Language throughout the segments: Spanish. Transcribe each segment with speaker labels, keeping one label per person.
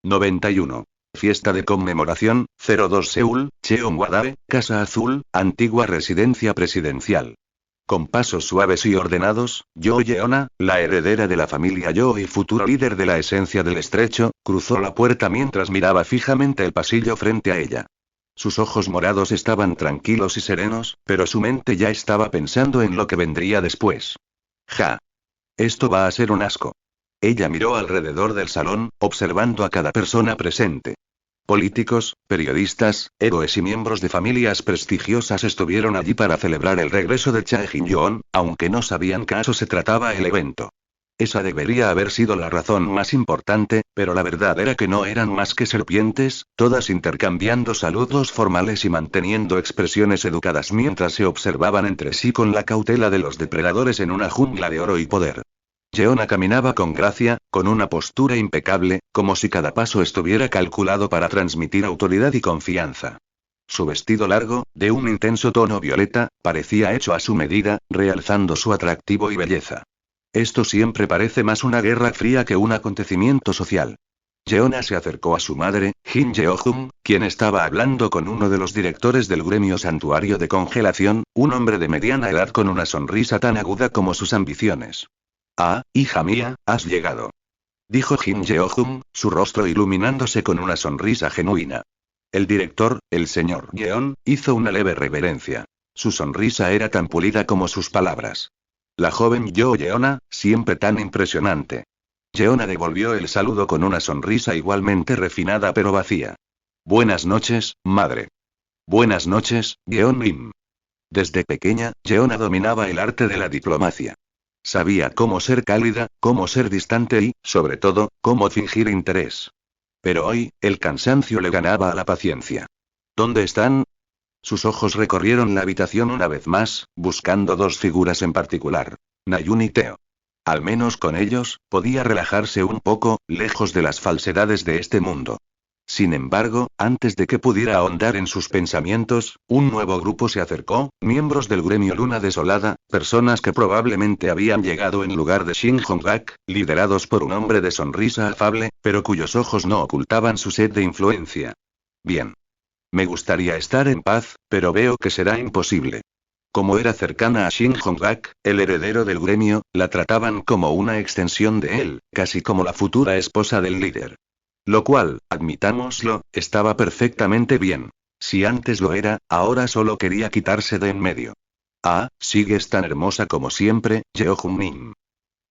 Speaker 1: 91. Fiesta de conmemoración, 02 Seúl, Cheongwadae, Casa Azul, antigua residencia presidencial. Con pasos suaves y ordenados, Yoo Yeona, la heredera de la familia Yoo y futuro líder de la esencia del estrecho, cruzó la puerta mientras miraba fijamente el pasillo frente a ella. Sus ojos morados estaban tranquilos y serenos, pero su mente ya estaba pensando en lo que vendría después. Ja. Esto va a ser un asco. Ella miró alrededor del salón, observando a cada persona presente. Políticos, periodistas, héroes y miembros de familias prestigiosas estuvieron allí para celebrar el regreso de Chae Jin-yoon, aunque no sabían qué caso se trataba el evento. Esa debería haber sido la razón más importante, pero la verdad era que no eran más que serpientes, todas intercambiando saludos formales y manteniendo expresiones educadas mientras se observaban entre sí con la cautela de los depredadores en una jungla de oro y poder. Yeona caminaba con gracia, con una postura impecable, como si cada paso estuviera calculado para transmitir autoridad y confianza. Su vestido largo, de un intenso tono violeta, parecía hecho a su medida, realzando su atractivo y belleza. Esto siempre parece más una guerra fría que un acontecimiento social. Yeona se acercó a su madre, Jin Yeojung, quien estaba hablando con uno de los directores del gremio Santuario de Congelación, un hombre de mediana edad con una sonrisa tan aguda como sus ambiciones. Ah, hija mía, has llegado. Dijo Jin Yeojung, su rostro iluminándose con una sonrisa genuina. El director, el señor Yeon, hizo una leve reverencia. Su sonrisa era tan pulida como sus palabras. La joven Yoo Yeona, siempre tan impresionante. Yeona devolvió el saludo con una sonrisa igualmente refinada pero vacía. Buenas noches, madre. Buenas noches, Yeon Lim. Desde pequeña, Yeona dominaba el arte de la diplomacia. Sabía cómo ser cálida, cómo ser distante y, sobre todo, cómo fingir interés. Pero hoy, el cansancio le ganaba a la paciencia. ¿Dónde están? Sus ojos recorrieron la habitación una vez más, buscando dos figuras en particular. Nayun y Teo. Al menos con ellos, podía relajarse un poco, lejos de las falsedades de este mundo. Sin embargo, antes de que pudiera ahondar en sus pensamientos, un nuevo grupo se acercó, miembros del gremio Luna Desolada, personas que probablemente habían llegado en lugar de Shin Hong-gak, liderados por un hombre de sonrisa afable, pero cuyos ojos no ocultaban su sed de influencia. Bien. Me gustaría estar en paz, pero veo que será imposible. Como era cercana a Shin Hong-gak, el heredero del gremio, la trataban como una extensión de él, casi como la futura esposa del líder. Lo cual, admitámoslo, estaba perfectamente bien. Si antes lo era, ahora solo quería quitarse de en medio. Ah, sigues tan hermosa como siempre, Yeojung-nim.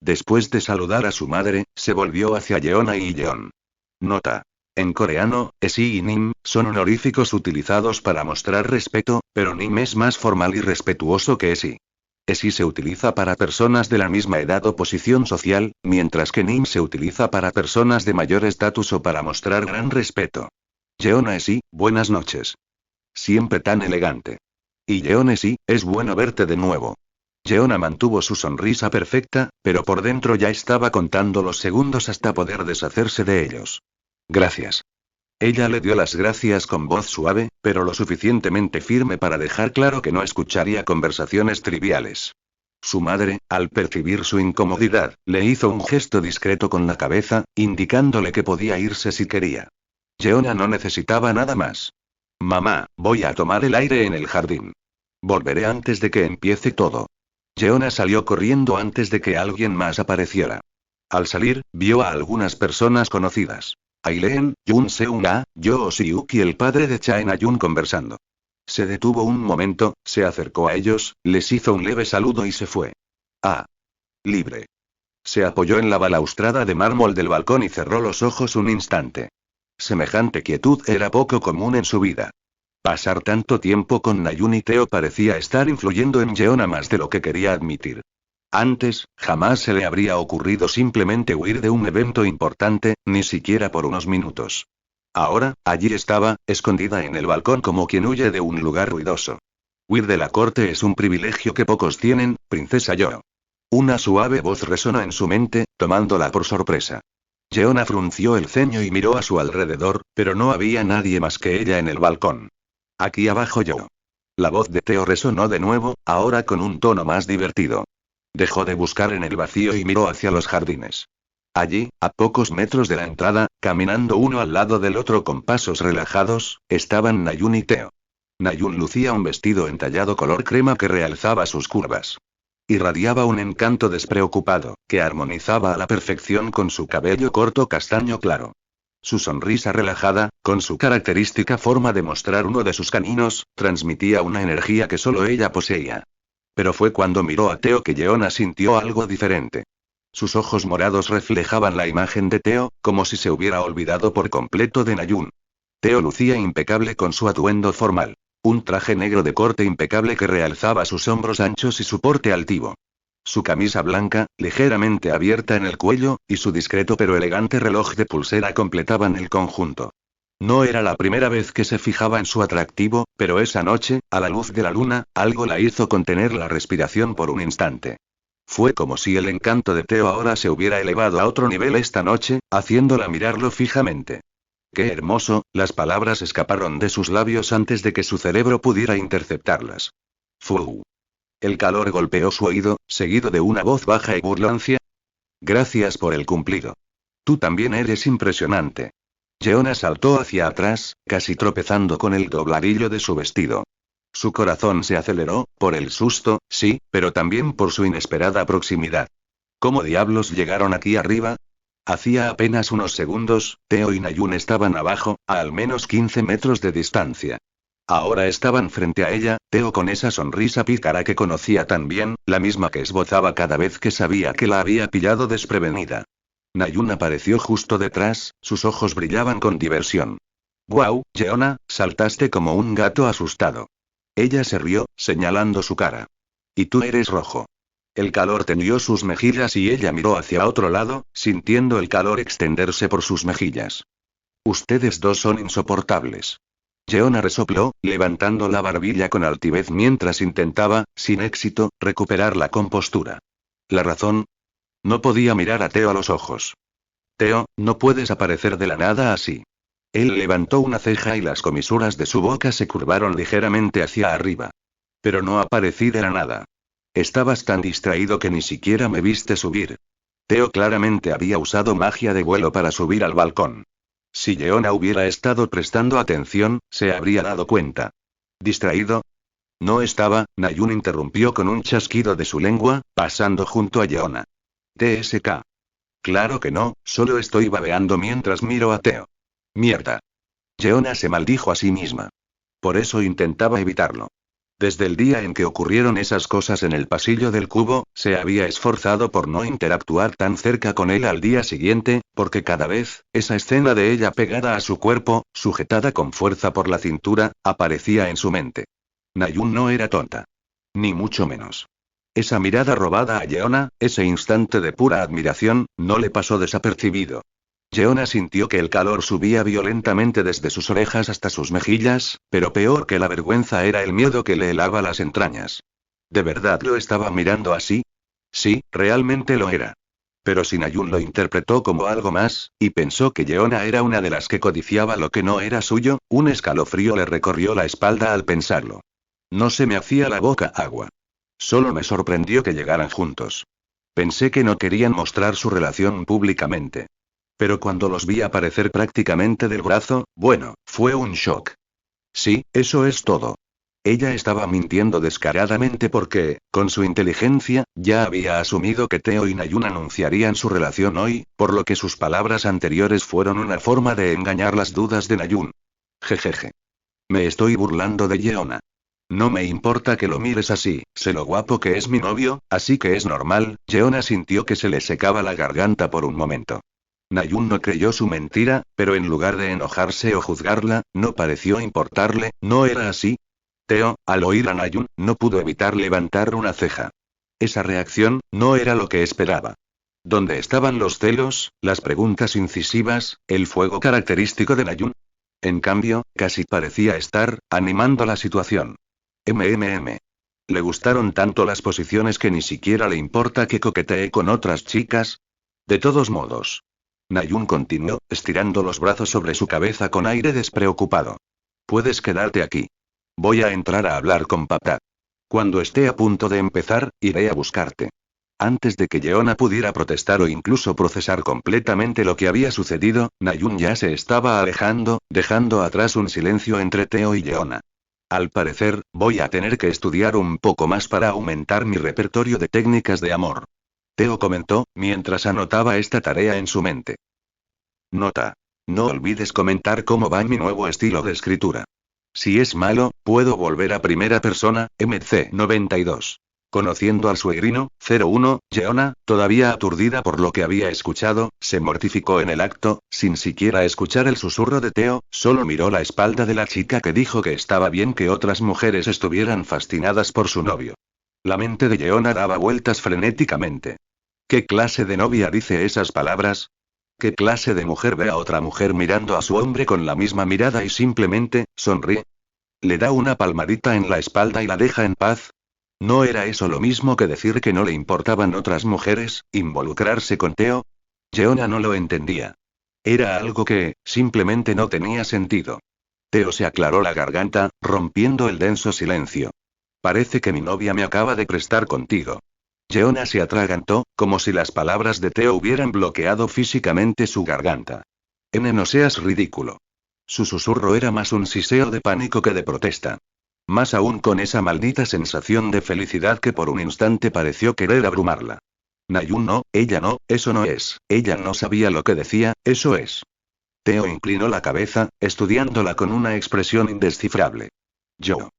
Speaker 1: Después de saludar a su madre, se volvió hacia Yeona y Yeon. Nota. En coreano, esi y nim son honoríficos utilizados para mostrar respeto, pero nim es más formal y respetuoso que esi. Esi se utiliza para personas de la misma edad o posición social, mientras que nim se utiliza para personas de mayor estatus o para mostrar gran respeto. Yeona Esi, buenas noches. Siempre tan elegante. Y Yeon Esi, es bueno verte de nuevo. Yeona mantuvo su sonrisa perfecta, pero por dentro ya estaba contando los segundos hasta poder deshacerse de ellos. Gracias. Ella le dio las gracias con voz suave, pero lo suficientemente firme para dejar claro que no escucharía conversaciones triviales. Su madre, al percibir su incomodidad, le hizo un gesto discreto con la cabeza, indicándole que podía irse si quería. Yeona no necesitaba nada más. Mamá, voy a tomar el aire en el jardín. Volveré antes de que empiece todo. Yeona salió corriendo antes de que alguien más apareciera. Al salir, vio a algunas personas conocidas. Aileen, Yoon Seung-ah, Yoo Si-uk y el padre de Chae Na-yun conversando. Se detuvo un momento, se acercó a ellos, les hizo un leve saludo y se fue. Ah. Libre. Se apoyó en la balaustrada de mármol del balcón y cerró los ojos un instante. Semejante quietud era poco común en su vida. Pasar tanto tiempo con Nayun y Teo parecía estar influyendo en Yeona más de lo que quería admitir. Antes, jamás se le habría ocurrido simplemente huir de un evento importante, ni siquiera por unos minutos. Ahora, allí estaba, escondida en el balcón como quien huye de un lugar ruidoso. Huir de la corte es un privilegio que pocos tienen, princesa Yoo. Una suave voz resonó en su mente, tomándola por sorpresa. Yeona frunció el ceño y miró a su alrededor, pero no había nadie más que ella en el balcón. Aquí abajo Yoo. La voz de Teo resonó de nuevo, ahora con un tono más divertido. Dejó de buscar en el vacío y miró hacia los jardines. Allí, a pocos metros de la entrada, caminando uno al lado del otro con pasos relajados, estaban Nayun y Teo. Nayun lucía un vestido entallado color crema que realzaba sus curvas. Irradiaba un encanto despreocupado, que armonizaba a la perfección con su cabello corto castaño claro. Su sonrisa relajada, con su característica forma de mostrar uno de sus caninos, transmitía una energía que solo ella poseía. Pero fue cuando miró a Teo que Yeona sintió algo diferente. Sus ojos morados reflejaban la imagen de Teo, como si se hubiera olvidado por completo de Nayun. Teo lucía impecable con su atuendo formal. Un traje negro de corte impecable que realzaba sus hombros anchos y su porte altivo. Su camisa blanca, ligeramente abierta en el cuello, y su discreto pero elegante reloj de pulsera completaban el conjunto. No era la primera vez que se fijaba en su atractivo, pero esa noche, a la luz de la luna, algo la hizo contener la respiración por un instante. Fue como si el encanto de Teo ahora se hubiera elevado a otro nivel esta noche, haciéndola mirarlo fijamente. ¡Qué hermoso! Las palabras escaparon de sus labios antes de que su cerebro pudiera interceptarlas. ¡Fu! El calor golpeó su oído, seguido de una voz baja y burlancia. Gracias por el cumplido. Tú también eres impresionante. Yeona saltó hacia atrás, casi tropezando con el dobladillo de su vestido. Su corazón se aceleró, por el susto, sí, pero también por su inesperada proximidad. ¿Cómo diablos llegaron aquí arriba? Hacía apenas unos segundos, Teo y Nayun estaban abajo, a al menos 15 metros de distancia. Ahora estaban frente a ella, Teo con esa sonrisa pícara que conocía tan bien, la misma que esbozaba cada vez que sabía que la había pillado desprevenida. Nayun apareció justo detrás, sus ojos brillaban con diversión. «¡Guau, Yeona, saltaste como un gato asustado!» Ella se rió, señalando su cara. «Y tú eres rojo». El calor tendió sus mejillas y ella miró hacia otro lado, sintiendo el calor extenderse por sus mejillas. «Ustedes dos son insoportables». Yeona resopló, levantando la barbilla con altivez mientras intentaba, sin éxito, recuperar la compostura. ¿La razón? No podía mirar a Teo a los ojos. «Teo, no puedes aparecer de la nada así». Él levantó una ceja y las comisuras de su boca se curvaron ligeramente hacia arriba. «Pero no aparecí de la nada. Estabas tan distraído que ni siquiera me viste subir». Teo claramente había usado magia de vuelo para subir al balcón. Si Yeona hubiera estado prestando atención, se habría dado cuenta. ¿Distraído? No estaba, Nayun interrumpió con un chasquido de su lengua, pasando junto a Yeona. «TSK. Claro que no, solo estoy babeando mientras miro a Teo». «Mierda». Yeona se maldijo a sí misma. Por eso intentaba evitarlo. Desde el día en que ocurrieron esas cosas en el pasillo del cubo, se había esforzado por no interactuar tan cerca con él al día siguiente, porque cada vez, esa escena de ella pegada a su cuerpo, sujetada con fuerza por la cintura, aparecía en su mente. Nayun no era tonta. Ni mucho menos. Esa mirada robada a Yeona, ese instante de pura admiración, no le pasó desapercibido. Yeona sintió que el calor subía violentamente desde sus orejas hasta sus mejillas, pero peor que la vergüenza era el miedo que le helaba las entrañas. ¿De verdad lo estaba mirando así? Sí, realmente lo era. Pero Sinayun lo interpretó como algo más, y pensó que Yeona era una de las que codiciaba lo que no era suyo, un escalofrío le recorrió la espalda al pensarlo. No se me hacía la boca agua. Solo me sorprendió que llegaran juntos. Pensé que no querían mostrar su relación públicamente. Pero cuando los vi aparecer prácticamente del brazo, bueno, fue un shock. Sí, eso es todo. Ella estaba mintiendo descaradamente porque, con su inteligencia, ya había asumido que Teo y Nayun anunciarían su relación hoy, por lo que sus palabras anteriores fueron una forma de engañar las dudas de Nayun. Jejeje. Me estoy burlando de Yeona. No me importa que lo mires así, sé lo guapo que es mi novio, así que es normal. Yeona sintió que se le secaba la garganta por un momento. Nayun no creyó su mentira, pero en lugar de enojarse o juzgarla, no pareció importarle, ¿no era así? Teo, al oír a Nayun, no pudo evitar levantar una ceja. Esa reacción, no era lo que esperaba. ¿Dónde estaban los celos, las preguntas incisivas, el fuego característico de Nayun? En cambio, casi parecía estar, animando la situación. Le gustaron tanto las posiciones que ni siquiera le importa que coquetee con otras chicas. De todos modos. Nayun continuó, estirando los brazos sobre su cabeza con aire despreocupado. Puedes quedarte aquí. Voy a entrar a hablar con papá. Cuando esté a punto de empezar, iré a buscarte. Antes de que Yeona pudiera protestar o incluso procesar completamente lo que había sucedido, Nayun ya se estaba alejando, dejando atrás un silencio entre Teo y Yeona. Al parecer, voy a tener que estudiar un poco más para aumentar mi repertorio de técnicas de amor. Teo comentó, mientras anotaba esta tarea en su mente. Nota. No olvides comentar cómo va mi nuevo estilo de escritura. Si es malo, puedo volver a primera persona, MC 92. Conociendo al suegrino, 01, Yeona, todavía aturdida por lo que había escuchado, se mortificó en el acto, sin siquiera escuchar el susurro de Teo, solo miró la espalda de la chica que dijo que estaba bien que otras mujeres estuvieran fascinadas por su novio. La mente de Yeona daba vueltas frenéticamente. ¿Qué clase de novia dice esas palabras? ¿Qué clase de mujer ve a otra mujer mirando a su hombre con la misma mirada y simplemente, sonríe? ¿Le da una palmadita en la espalda y la deja en paz? ¿No era eso lo mismo que decir que no le importaban otras mujeres, involucrarse con Teo? Yeona no lo entendía. Era algo que, simplemente no tenía sentido. Teo se aclaró la garganta, rompiendo el denso silencio. Parece que mi novia me acaba de prestar contigo. Yeona se atragantó, como si las palabras de Teo hubieran bloqueado físicamente su garganta. No seas ridículo. Su susurro era más un siseo de pánico que de protesta. Más aún con esa maldita sensación de felicidad que por un instante pareció querer abrumarla. Nayun no, ella no, eso no es, ella no sabía lo que decía, eso es. Teo inclinó la cabeza, estudiándola con una expresión indescifrable. Yo.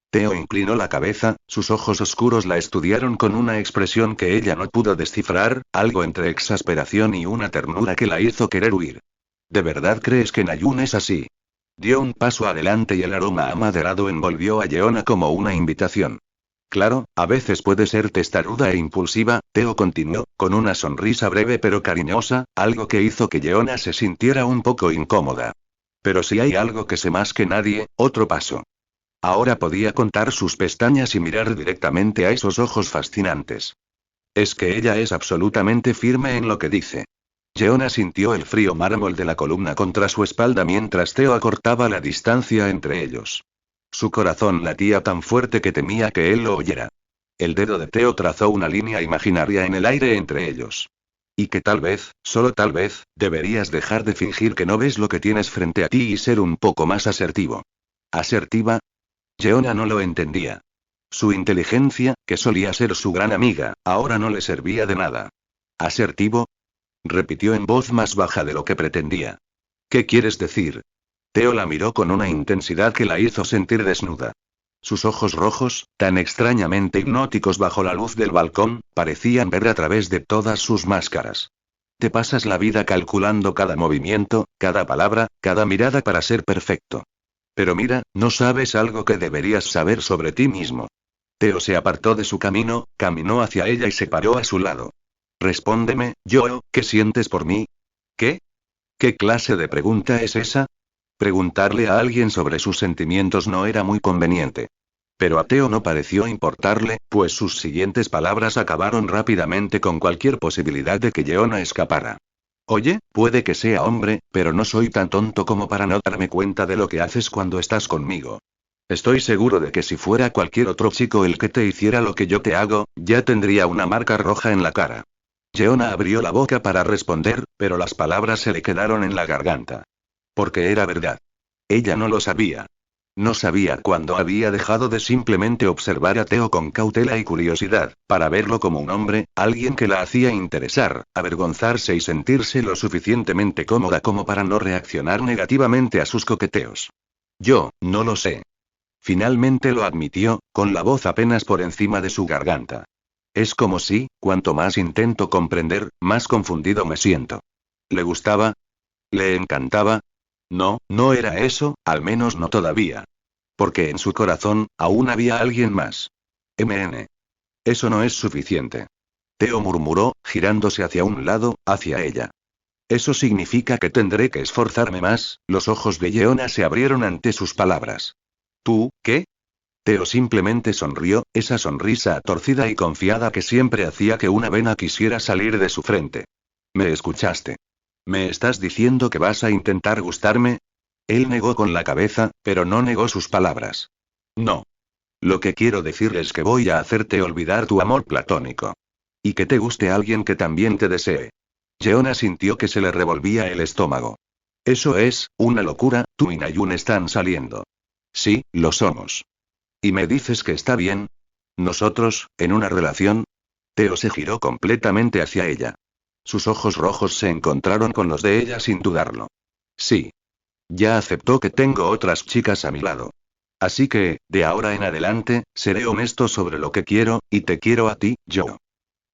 Speaker 1: Teo inclinó la cabeza, sus ojos oscuros la estudiaron con una expresión que ella no pudo descifrar, algo entre exasperación y una ternura que la hizo querer huir. ¿De verdad crees que Nayun es así? Dio un paso adelante y el aroma amaderado envolvió a Yeona como una invitación. Claro, a veces puede ser testaruda e impulsiva, Teo continuó, con una sonrisa breve pero cariñosa, algo que hizo que Yeona se sintiera un poco incómoda. Pero si hay algo que sé más que nadie, otro paso. Ahora podía contar sus pestañas y mirar directamente a esos ojos fascinantes. Es que ella es absolutamente firme en lo que dice. Yeona sintió el frío mármol de la columna contra su espalda mientras Teo acortaba la distancia entre ellos. Su corazón latía tan fuerte que temía que él lo oyera. El dedo de Teo trazó una línea imaginaria en el aire entre ellos. Y que tal vez, solo tal vez, deberías dejar de fingir que no ves lo que tienes frente a ti y ser un poco más asertivo. ¿Asertiva? Yeona no lo entendía. Su inteligencia, que solía ser su gran amiga, ahora no le servía de nada. ¿Asertivo? Repitió en voz más baja de lo que pretendía. ¿Qué quieres decir? Teo la miró con una intensidad que la hizo sentir desnuda. Sus ojos rojos, tan extrañamente hipnóticos bajo la luz del balcón, parecían ver a través de todas sus máscaras. Te pasas la vida calculando cada movimiento, cada palabra, cada mirada para ser perfecto. Pero mira, no sabes algo que deberías saber sobre ti mismo. Teo se apartó de su camino, caminó hacia ella y se paró a su lado. Respóndeme, yo, ¿qué sientes por mí? ¿Qué? ¿Qué clase de pregunta es esa? Preguntarle a alguien sobre sus sentimientos no era muy conveniente. Pero a Teo no pareció importarle, pues sus siguientes palabras acabaron rápidamente con cualquier posibilidad de que Yeona escapara. Oye, puede que sea hombre, pero no soy tan tonto como para no darme cuenta de lo que haces cuando estás conmigo. Estoy seguro de que si fuera cualquier otro chico el que te hiciera lo que yo te hago, ya tendría una marca roja en la cara. Yeona abrió la boca para responder, pero las palabras se le quedaron en la garganta. Porque era verdad. Ella no lo sabía. No sabía cuándo había dejado de simplemente observar a Teo con cautela y curiosidad, para verlo como un hombre, alguien que la hacía interesar, avergonzarse y sentirse lo suficientemente cómoda como para no reaccionar negativamente a sus coqueteos. Yo, no lo sé. Finalmente lo admitió, con la voz apenas por encima de su garganta. Es como si, cuanto más intento comprender, más confundido me siento. ¿Le gustaba? ¿Le encantaba? No, no era eso, al menos no todavía. Porque en su corazón, aún había alguien más. Eso no es suficiente. Teo murmuró, girándose hacia un lado, hacia ella. Eso significa que tendré que esforzarme más. Los ojos de Yeona se abrieron ante sus palabras. ¿Tú, qué? Teo simplemente sonrió, esa sonrisa torcida y confiada que siempre hacía que una vena quisiera salir de su frente. ¿Me escuchaste? ¿Me estás diciendo que vas a intentar gustarme? Él negó con la cabeza, pero no negó sus palabras. No. Lo que quiero decir es que voy a hacerte olvidar tu amor platónico. Y que te guste alguien que también te desee. Jeona sintió que se le revolvía el estómago. Eso es, una locura, tú y Nayun están saliendo. Sí, lo somos. ¿Y me dices que está bien? ¿Nosotros, en una relación? Teo se giró completamente hacia ella. Sus ojos rojos se encontraron con los de ella sin dudarlo. Sí. Ya aceptó que tengo otras chicas a mi lado. Así que, de ahora en adelante, seré honesto sobre lo que quiero, y te quiero a ti, yo.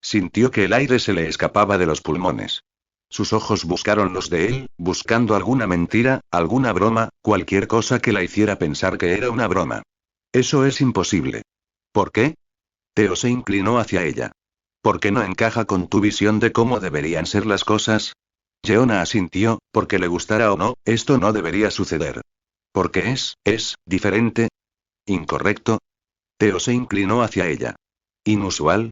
Speaker 1: Sintió que el aire se le escapaba de los pulmones. Sus ojos buscaron los de él, buscando alguna mentira, alguna broma, cualquier cosa que la hiciera pensar que era una broma. Eso es imposible. ¿Por qué? Teo se inclinó hacia ella. ¿Por qué no encaja con tu visión de cómo deberían ser las cosas? Jeona asintió, porque le gustara o no, esto no debería suceder. ¿Porque es, diferente? ¿Incorrecto? Teo se inclinó hacia ella. ¿Inusual?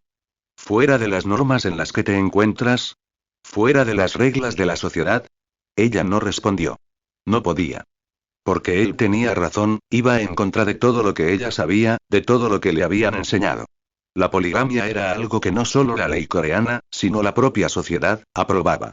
Speaker 1: ¿Fuera de las normas en las que te encuentras? ¿Fuera de las reglas de la sociedad? Ella no respondió. No podía. Porque él tenía razón, iba en contra de todo lo que ella sabía, de todo lo que le habían enseñado. La poligamia era algo que no solo la ley coreana, sino la propia sociedad, aprobaba.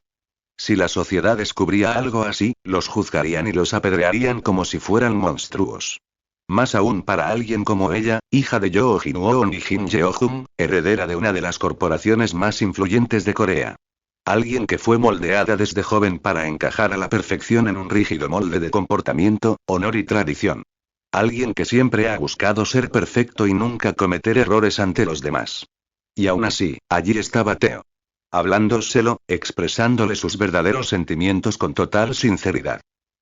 Speaker 1: Si la sociedad descubría algo así, los juzgarían y los apedrearían como si fueran monstruos. Más aún para alguien como ella, hija de Yoo Jin-won y Kim Jeo-jung, heredera de una de las corporaciones más influyentes de Corea. Alguien que fue moldeada desde joven para encajar a la perfección en un rígido molde de comportamiento, honor y tradición. Alguien que siempre ha buscado ser perfecto y nunca cometer errores ante los demás. Y aún así, allí estaba Teo. Hablándoselo, expresándole sus verdaderos sentimientos con total sinceridad.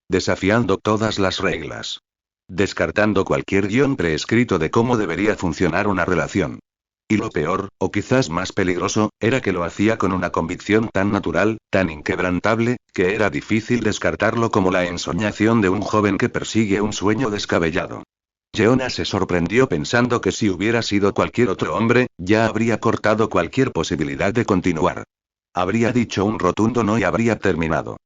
Speaker 1: Desafiando todas las reglas. Descartando cualquier guión preescrito de cómo debería funcionar una relación. Y lo peor, o quizás más peligroso, era que lo hacía con una convicción tan natural, tan inquebrantable, que era difícil descartarlo como la ensoñación de un joven que persigue un sueño descabellado. Jeona se sorprendió pensando que si hubiera sido cualquier otro hombre, ya habría cortado cualquier posibilidad de continuar. Habría dicho un rotundo no y habría terminado.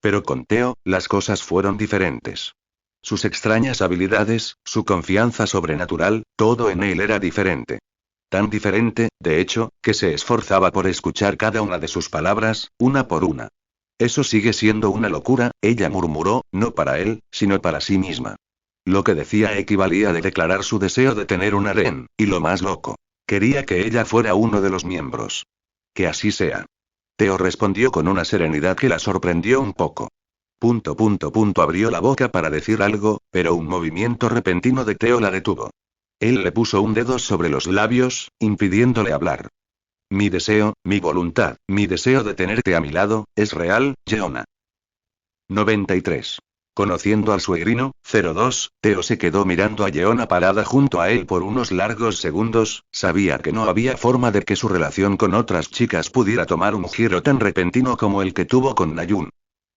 Speaker 1: Pero con Teo, las cosas fueron diferentes. Sus extrañas habilidades, su confianza sobrenatural, todo en él era diferente. Tan diferente, de hecho, que se esforzaba por escuchar cada una de sus palabras, una por una. Eso sigue siendo una locura, ella murmuró, no para él, sino para sí misma. Lo que decía equivalía a declarar su deseo de tener un harén, y lo más loco. Quería que ella fuera uno de los miembros. Que así sea. Teo respondió con una serenidad que la sorprendió un poco. Abrió la boca para decir algo, pero un movimiento repentino de Teo la detuvo. Él le puso un dedo sobre los labios, impidiéndole hablar. Mi deseo, mi voluntad, mi deseo de tenerte a mi lado, es real, Jeona. 93. Conociendo al suegrino, 02, Teo se quedó mirando a Jeona parada junto a él por unos largos segundos, sabía que no había forma de que su relación con otras chicas pudiera tomar un giro tan repentino como el que tuvo con Nayun.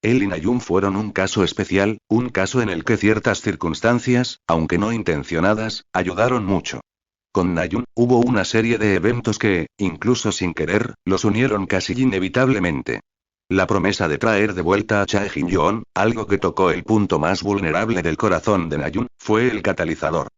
Speaker 1: Él y Nayun fueron un caso especial, un caso en el que ciertas circunstancias, aunque no intencionadas, ayudaron mucho. Con Nayun, hubo una serie de eventos que, incluso sin querer, los unieron casi inevitablemente. La promesa de traer de vuelta a Chae Jin-yoon, algo que tocó el punto más vulnerable del corazón de Nayun, fue el catalizador.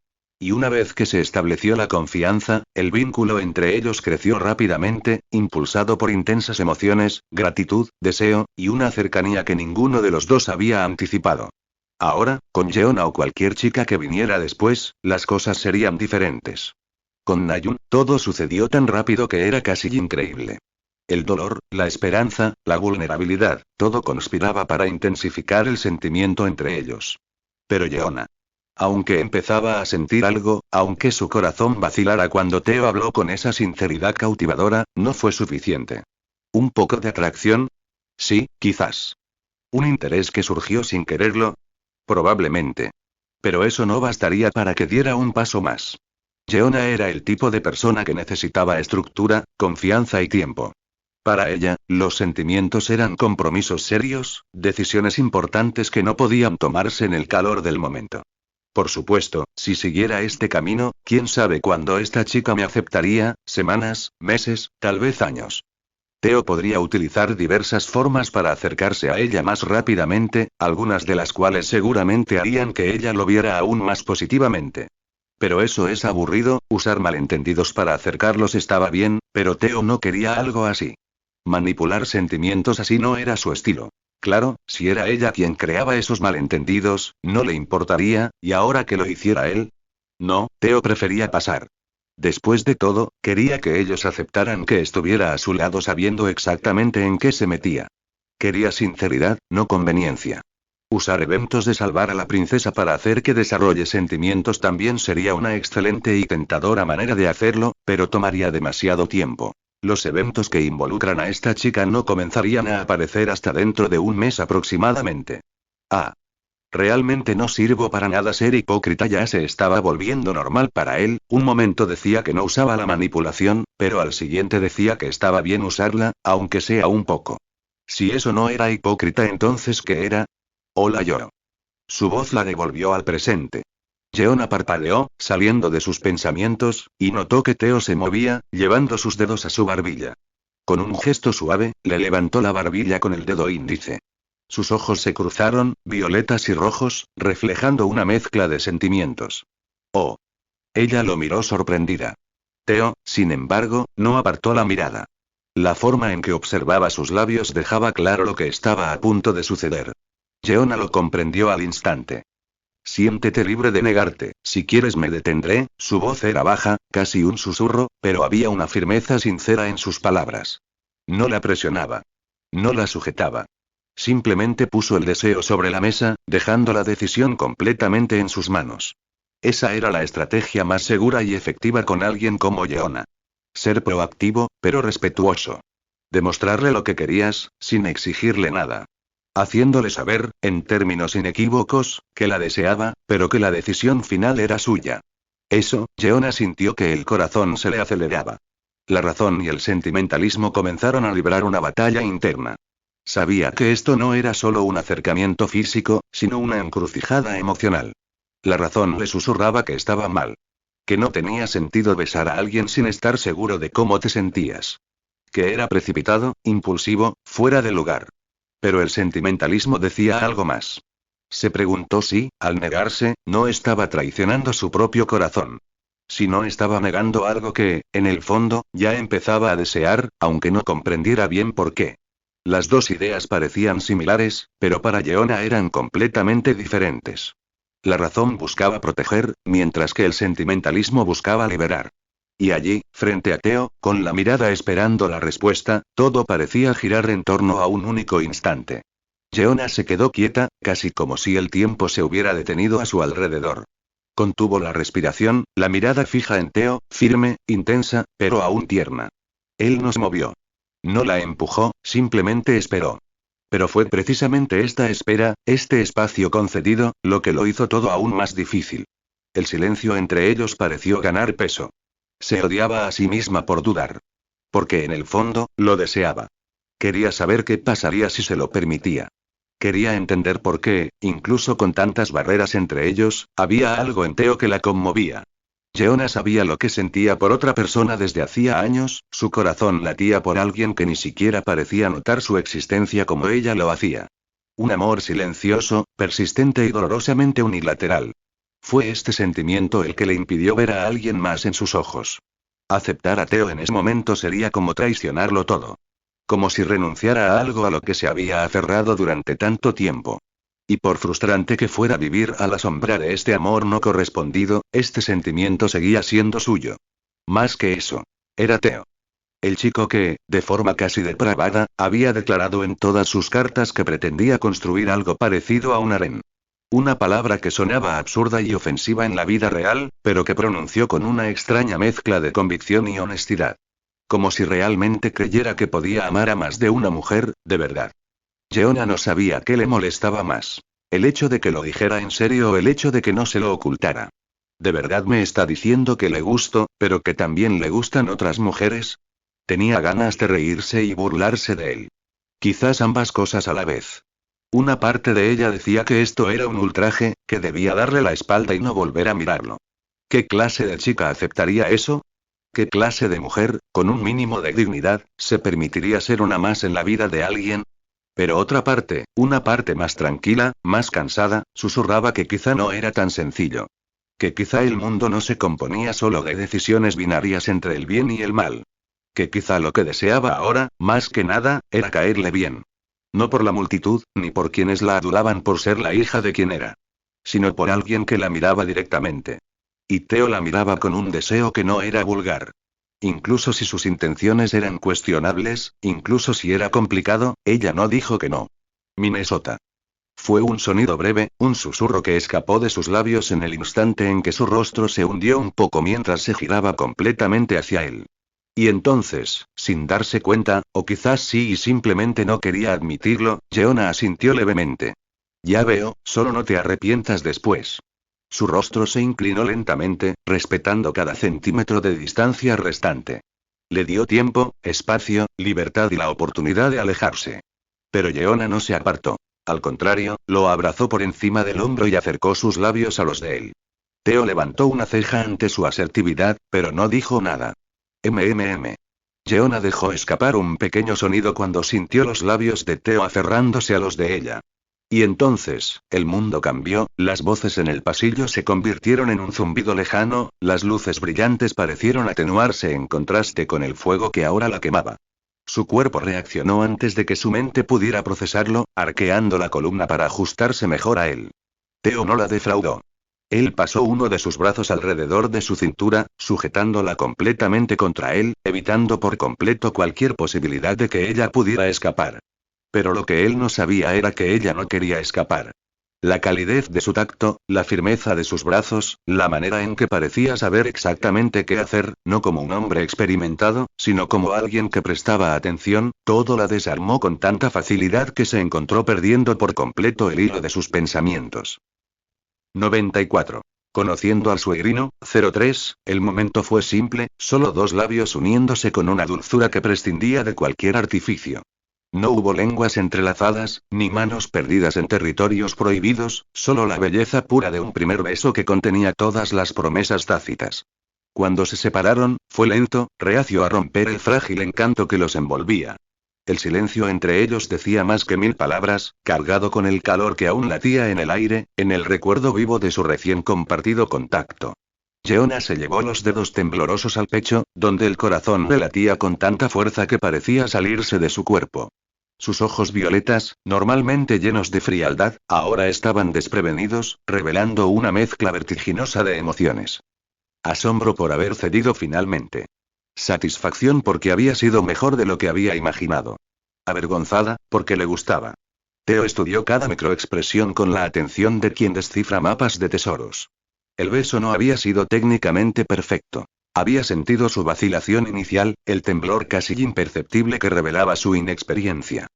Speaker 1: Y una vez que se estableció la confianza, el vínculo entre ellos creció rápidamente, impulsado por intensas emociones, gratitud, deseo, y una cercanía que ninguno de los dos había anticipado. Ahora, con Jeona o cualquier chica que viniera después, las cosas serían diferentes. Con Nayun, todo sucedió tan rápido que era casi increíble. El dolor, la esperanza, la vulnerabilidad, todo conspiraba para intensificar el sentimiento entre ellos. Pero Jeona. Aunque empezaba a sentir algo, aunque su corazón vacilara cuando Teo habló con esa sinceridad cautivadora, no fue suficiente. ¿Un poco de atracción? Sí, quizás. ¿Un interés que surgió sin quererlo? Probablemente. Pero eso no bastaría para que diera un paso más. Jeona era el tipo de persona que necesitaba estructura, confianza y tiempo. Para ella, los sentimientos eran compromisos serios, decisiones importantes que no podían tomarse en el calor del momento. Por supuesto, si siguiera este camino, quién sabe cuándo esta chica me aceptaría, semanas, meses, tal vez años. Teo podría utilizar diversas formas para acercarse a ella más rápidamente, algunas de las cuales seguramente harían que ella lo viera aún más positivamente. Pero eso es aburrido, usar malentendidos para acercarlos estaba bien, Pero Theo no quería algo así. Manipular sentimientos así no era su estilo. Claro, si era ella quien creaba esos malentendidos, no le importaría, y ahora que lo hiciera él. No, Theo prefería pasar. Después de todo, quería que ellos aceptaran que estuviera a su lado sabiendo exactamente en qué se metía. Quería sinceridad, no conveniencia. Usar eventos de salvar a la princesa para hacer que desarrolle sentimientos también sería una excelente y tentadora manera de hacerlo, pero tomaría demasiado tiempo. Los eventos que involucran a esta chica no comenzarían a aparecer hasta dentro de un mes aproximadamente. Ah. Realmente no sirvo para nada. Ser hipócrita ya se estaba volviendo normal para él. Un momento decía que no usaba la manipulación, pero al siguiente decía que estaba bien usarla, aunque sea un poco. Si eso no era hipócrita, entonces ¿qué era? Hola yo. Su voz la devolvió al presente. Jeonna parpadeó, saliendo de sus pensamientos, y notó que Theo se movía, llevando sus dedos a su barbilla. Con un gesto suave, le levantó la barbilla con el dedo índice. Sus ojos se cruzaron, violetas y rojos, reflejando una mezcla de sentimientos. Oh. Ella lo miró sorprendida. Theo, sin embargo, no apartó la mirada. La forma en que observaba sus labios dejaba claro lo que estaba a punto de suceder. Jeonna lo comprendió al instante. Siéntete libre de negarte, si quieres me detendré. Su voz era baja, casi un susurro, pero había una firmeza sincera en sus palabras. No la presionaba. No la sujetaba. Simplemente puso el deseo sobre la mesa, dejando la decisión completamente en sus manos. Esa era la estrategia más segura y efectiva con alguien como Jeonna. Ser proactivo, pero respetuoso. Demostrarle lo que querías, sin exigirle nada. Haciéndole saber, en términos inequívocos, que la deseaba, pero que la decisión final era suya. Eso, Jeonna sintió que el corazón se le aceleraba. La razón y el sentimentalismo comenzaron a librar una batalla interna. Sabía que esto no era solo un acercamiento físico, sino una encrucijada emocional. La razón le susurraba que estaba mal. Que no tenía sentido besar a alguien sin estar seguro de cómo te sentías. Que era precipitado, impulsivo, fuera de lugar. Pero el sentimentalismo decía algo más. Se preguntó si, al negarse, no estaba traicionando su propio corazón. Si no estaba negando algo que, en el fondo, ya empezaba a desear, aunque no comprendiera bien por qué. Las dos ideas parecían similares, pero para Jeonna eran completamente diferentes. La razón buscaba proteger, mientras que el sentimentalismo buscaba liberar. Y allí, frente a Theo, con la mirada esperando la respuesta, todo parecía girar en torno a un único instante. Jeonna se quedó quieta, casi como si el tiempo se hubiera detenido a su alrededor. Contuvo la respiración, la mirada fija en Theo, firme, intensa, pero aún tierna. Él no se movió. No la empujó, simplemente esperó. Pero fue precisamente esta espera, este espacio concedido, lo que lo hizo todo aún más difícil. El silencio entre ellos pareció ganar peso. Se odiaba a sí misma por dudar. Porque en el fondo, lo deseaba. Quería saber qué pasaría si se lo permitía. Quería entender por qué, incluso con tantas barreras entre ellos, había algo en Theo que la conmovía. Jeonna sabía lo que sentía por otra persona desde hacía años, su corazón latía por alguien que ni siquiera parecía notar su existencia como ella lo hacía. Un amor silencioso, persistente y dolorosamente unilateral. Fue este sentimiento el que le impidió ver a alguien más en sus ojos. Aceptar a Theo en ese momento sería como traicionarlo todo. Como si renunciara a algo a lo que se había aferrado durante tanto tiempo. Y por frustrante que fuera vivir a la sombra de este amor no correspondido, este sentimiento seguía siendo suyo. Más que eso. Era Theo. El chico que, de forma casi depravada, había declarado en todas sus cartas que pretendía construir algo parecido a un harén. Una palabra que sonaba absurda y ofensiva en la vida real, pero que pronunció con una extraña mezcla de convicción y honestidad. Como si realmente creyera que podía amar a más de una mujer, de verdad. Jeonna no sabía qué le molestaba más. El hecho de que lo dijera en serio o el hecho de que no se lo ocultara. ¿De verdad me está diciendo que le gusto, pero que también le gustan otras mujeres? Tenía ganas de reírse y burlarse de él. Quizás ambas cosas a la vez. Una parte de ella decía que esto era un ultraje, que debía darle la espalda y no volver a mirarlo. ¿Qué clase de chica aceptaría eso? ¿Qué clase de mujer, con un mínimo de dignidad, se permitiría ser una más en la vida de alguien? Pero otra parte, una parte más tranquila, más cansada, susurraba que quizá no era tan sencillo. Que quizá el mundo no se componía solo de decisiones binarias entre el bien y el mal. Que quizá lo que deseaba ahora, más que nada, era caerle bien. No por la multitud, ni por quienes la adoraban por ser la hija de quien era. Sino por alguien que la miraba directamente. Y Theo la miraba con un deseo que no era vulgar. Incluso si sus intenciones eran cuestionables, incluso si era complicado, ella no dijo que no. Minnesota. Fue un sonido breve, un susurro que escapó de sus labios en el instante en que su rostro se hundió un poco mientras se giraba completamente hacia él. Y entonces, sin darse cuenta, o quizás sí y simplemente no quería admitirlo, Jeonna asintió levemente. Ya veo, solo no te arrepientas después. Su rostro se inclinó lentamente, respetando cada centímetro de distancia restante. Le dio tiempo, espacio, libertad y la oportunidad de alejarse. Pero Jeonna no se apartó. Al contrario, lo abrazó por encima del hombro y acercó sus labios a los de él. Theo levantó una ceja ante su asertividad, pero no dijo nada. Jeonna dejó escapar un pequeño sonido cuando sintió los labios de Theo aferrándose a los de ella. Y entonces, el mundo cambió, las voces en el pasillo se convirtieron en un zumbido lejano, las luces brillantes parecieron atenuarse en contraste con el fuego que ahora la quemaba. Su cuerpo reaccionó antes de que su mente pudiera procesarlo, arqueando la columna para ajustarse mejor a él. Theo no la defraudó. Él pasó uno de sus brazos alrededor de su cintura, sujetándola completamente contra él, evitando por completo cualquier posibilidad de que ella pudiera escapar. Pero lo que él no sabía era que ella no quería escapar. La calidez de su tacto, la firmeza de sus brazos, la manera en que parecía saber exactamente qué hacer, no como un hombre experimentado, sino como alguien que prestaba atención, todo la desarmó con tanta facilidad que se encontró perdiendo por completo el hilo de sus pensamientos. 94. Conociendo al suegrino, 03, el momento fue simple, solo dos labios uniéndose con una dulzura que prescindía de cualquier artificio. No hubo lenguas entrelazadas, ni manos perdidas en territorios prohibidos, solo la belleza pura de un primer beso que contenía todas las promesas tácitas. Cuando se separaron, fue lento, reacio a romper el frágil encanto que los envolvía. El silencio entre ellos decía más que 1000 palabras, cargado con el calor que aún latía en el aire, en el recuerdo vivo de su recién compartido contacto. Jeonna se llevó los dedos temblorosos al pecho, donde el corazón le latía con tanta fuerza que parecía salirse de su cuerpo. Sus ojos violetas, normalmente llenos de frialdad, ahora estaban desprevenidos, revelando una mezcla vertiginosa de emociones. Asombro por haber cedido finalmente. Satisfacción porque había sido mejor de lo que había imaginado. Avergonzada, porque le gustaba. Theo estudió cada microexpresión con la atención de quien descifra mapas de tesoros. El beso no había sido técnicamente perfecto. Había sentido su vacilación inicial, el temblor casi imperceptible que revelaba su inexperiencia.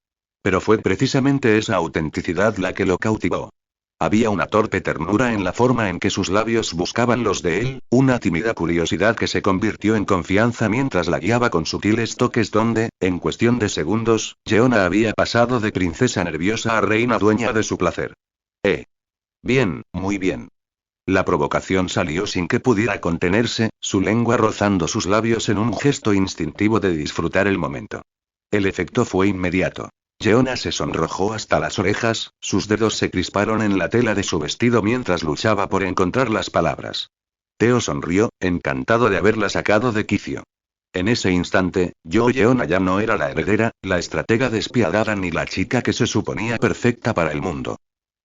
Speaker 1: Pero fue precisamente esa autenticidad la que lo cautivó. Había una torpe ternura en la forma en que sus labios buscaban los de él, una tímida curiosidad que se convirtió en confianza mientras la guiaba con sutiles toques donde, en cuestión de segundos, Jeonna había pasado de princesa nerviosa a reina dueña de su placer. Bien, muy bien. La provocación salió sin que pudiera contenerse, su lengua rozando sus labios en un gesto instintivo de disfrutar el momento. El efecto fue inmediato. Jeonna se sonrojó hasta las orejas, sus dedos se crisparon en la tela de su vestido mientras luchaba por encontrar las palabras. Theo sonrió, encantado de haberla sacado de quicio. En ese instante, Jeonna ya no era la heredera, la estratega despiadada ni la chica que se suponía perfecta para el mundo.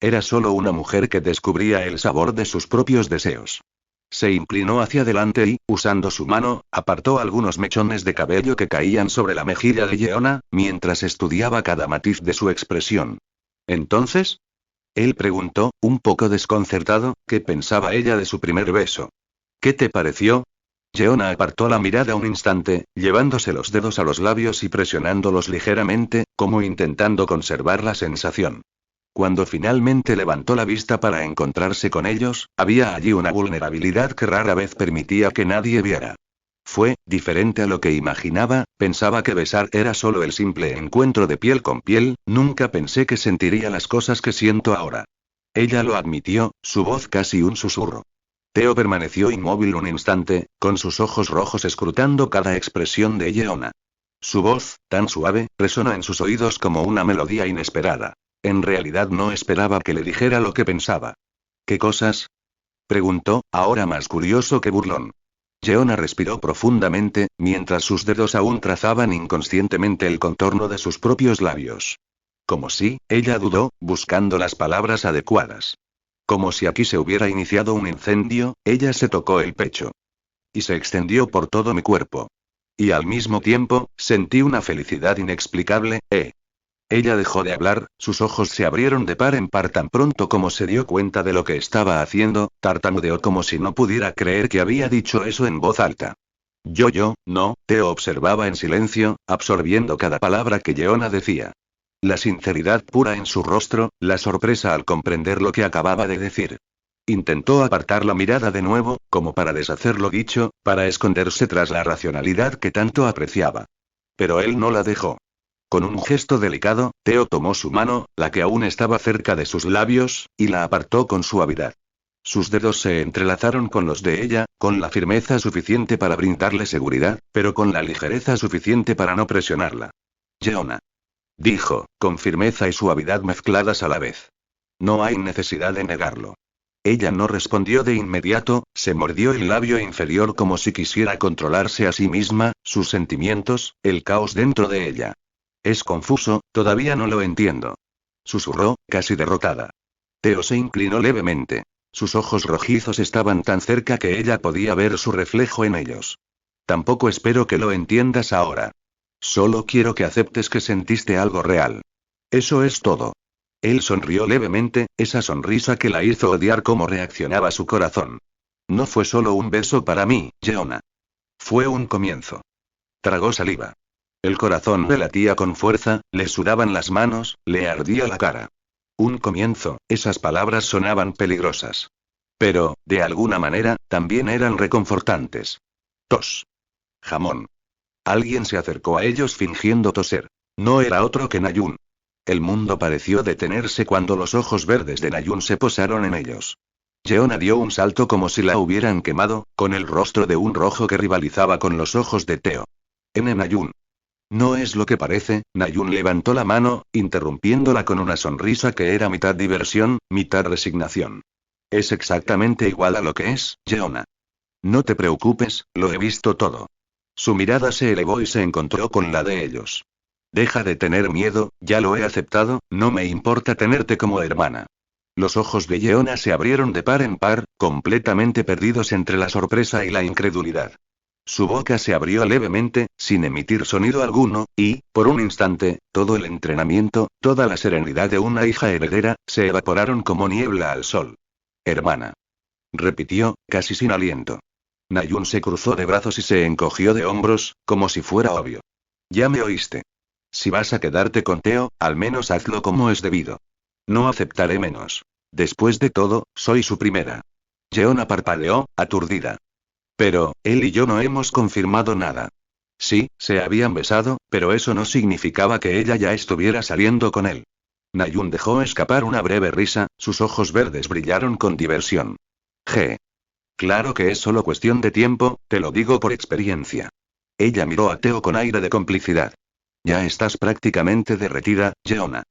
Speaker 1: Era solo una mujer que descubría el sabor de sus propios deseos. Se inclinó hacia adelante y, usando su mano, apartó algunos mechones de cabello que caían sobre la mejilla de Jeonna, mientras estudiaba cada matiz de su expresión. ¿Entonces? Él preguntó, un poco desconcertado, ¿qué pensaba ella de su primer beso? ¿Qué te pareció? Jeonna apartó la mirada un instante, llevándose los dedos a los labios y presionándolos ligeramente, como intentando conservar la sensación. Cuando finalmente levantó la vista para encontrarse con ellos, había allí una vulnerabilidad que rara vez permitía que nadie viera. Fue, diferente a lo que imaginaba, pensaba que besar era solo el simple encuentro de piel con piel, nunca pensé que sentiría las cosas que siento ahora. Ella lo admitió, su voz casi un susurro. Theo permaneció inmóvil un instante, con sus ojos rojos escrutando cada expresión de Jeonna. Su voz, tan suave, resonó en sus oídos como una melodía inesperada. En realidad no esperaba que le dijera lo que pensaba. ¿Qué cosas? Preguntó, ahora más curioso que burlón. Yeona respiró profundamente, mientras sus dedos aún trazaban inconscientemente el contorno de sus propios labios. Como si, ella dudó, buscando las palabras adecuadas. Como si aquí se hubiera iniciado un incendio, ella se tocó el pecho. Y se extendió por todo mi cuerpo. Y al mismo tiempo, sentí una felicidad inexplicable, Ella dejó de hablar, sus ojos se abrieron de par en par tan pronto como se dio cuenta de lo que estaba haciendo, tartamudeó como si no pudiera creer que había dicho eso en voz alta. No, Teo observaba en silencio, absorbiendo cada palabra que Yeona decía. La sinceridad pura en su rostro, la sorpresa al comprender lo que acababa de decir. Intentó apartar la mirada de nuevo, como para deshacer lo dicho, para esconderse tras la racionalidad que tanto apreciaba. Pero él no la dejó. Con un gesto delicado, Teo tomó su mano, la que aún estaba cerca de sus labios, y la apartó con suavidad. Sus dedos se entrelazaron con los de ella, con la firmeza suficiente para brindarle seguridad, pero con la ligereza suficiente para no presionarla. Yeona. Dijo, con firmeza y suavidad mezcladas a la vez. No hay necesidad de negarlo. Ella no respondió de inmediato, se mordió el labio inferior como si quisiera controlarse a sí misma, sus sentimientos, el caos dentro de ella. Es confuso, todavía no lo entiendo. Susurró, casi derrotada. Teo se inclinó levemente. Sus ojos rojizos estaban tan cerca que ella podía ver su reflejo en ellos. Tampoco espero que lo entiendas ahora. Solo quiero que aceptes que sentiste algo real. Eso es todo. Él sonrió levemente, esa sonrisa que la hizo odiar cómo reaccionaba su corazón. No fue solo un beso para mí, Yeona. Fue un comienzo. Tragó saliva. El corazón le latía con fuerza, le sudaban las manos, le ardía la cara. Un comienzo, esas palabras sonaban peligrosas. Pero, de alguna manera, también eran reconfortantes. Tos. Jamón. Alguien se acercó a ellos fingiendo toser. No era otro que Nayun. El mundo pareció detenerse cuando los ojos verdes de Nayun se posaron en ellos. Yeona dio un salto como si la hubieran quemado, con el rostro de un rojo que rivalizaba con los ojos de Teo. Nayun. No es lo que parece, Nayun levantó la mano, interrumpiéndola con una sonrisa que era mitad diversión, mitad resignación. Es exactamente igual a lo que es, Yeona. No te preocupes, lo he visto todo. Su mirada se elevó y se encontró con la de ellos. Deja de tener miedo, ya lo he aceptado, no me importa tenerte como hermana. Los ojos de Yeona se abrieron de par en par, completamente perdidos entre la sorpresa y la incredulidad. Su boca se abrió levemente, sin emitir sonido alguno, y, por un instante, todo el entrenamiento, toda la serenidad de una hija heredera, se evaporaron como niebla al sol. Hermana. Repitió, casi sin aliento. Nayun se cruzó de brazos y se encogió de hombros, como si fuera obvio. Ya me oíste. Si vas a quedarte con Teo, al menos hazlo como es debido. No aceptaré menos. Después de todo, soy su primera. Yeona parpadeó, aturdida. Pero, él y yo no hemos confirmado nada. Sí, se habían besado, pero eso no significaba que ella ya estuviera saliendo con él. Nayun dejó escapar una breve risa, sus ojos verdes brillaron con diversión. Claro que es solo cuestión de tiempo, te lo digo por experiencia. Ella miró a Teo con aire de complicidad. Ya estás prácticamente derretida, Yeona.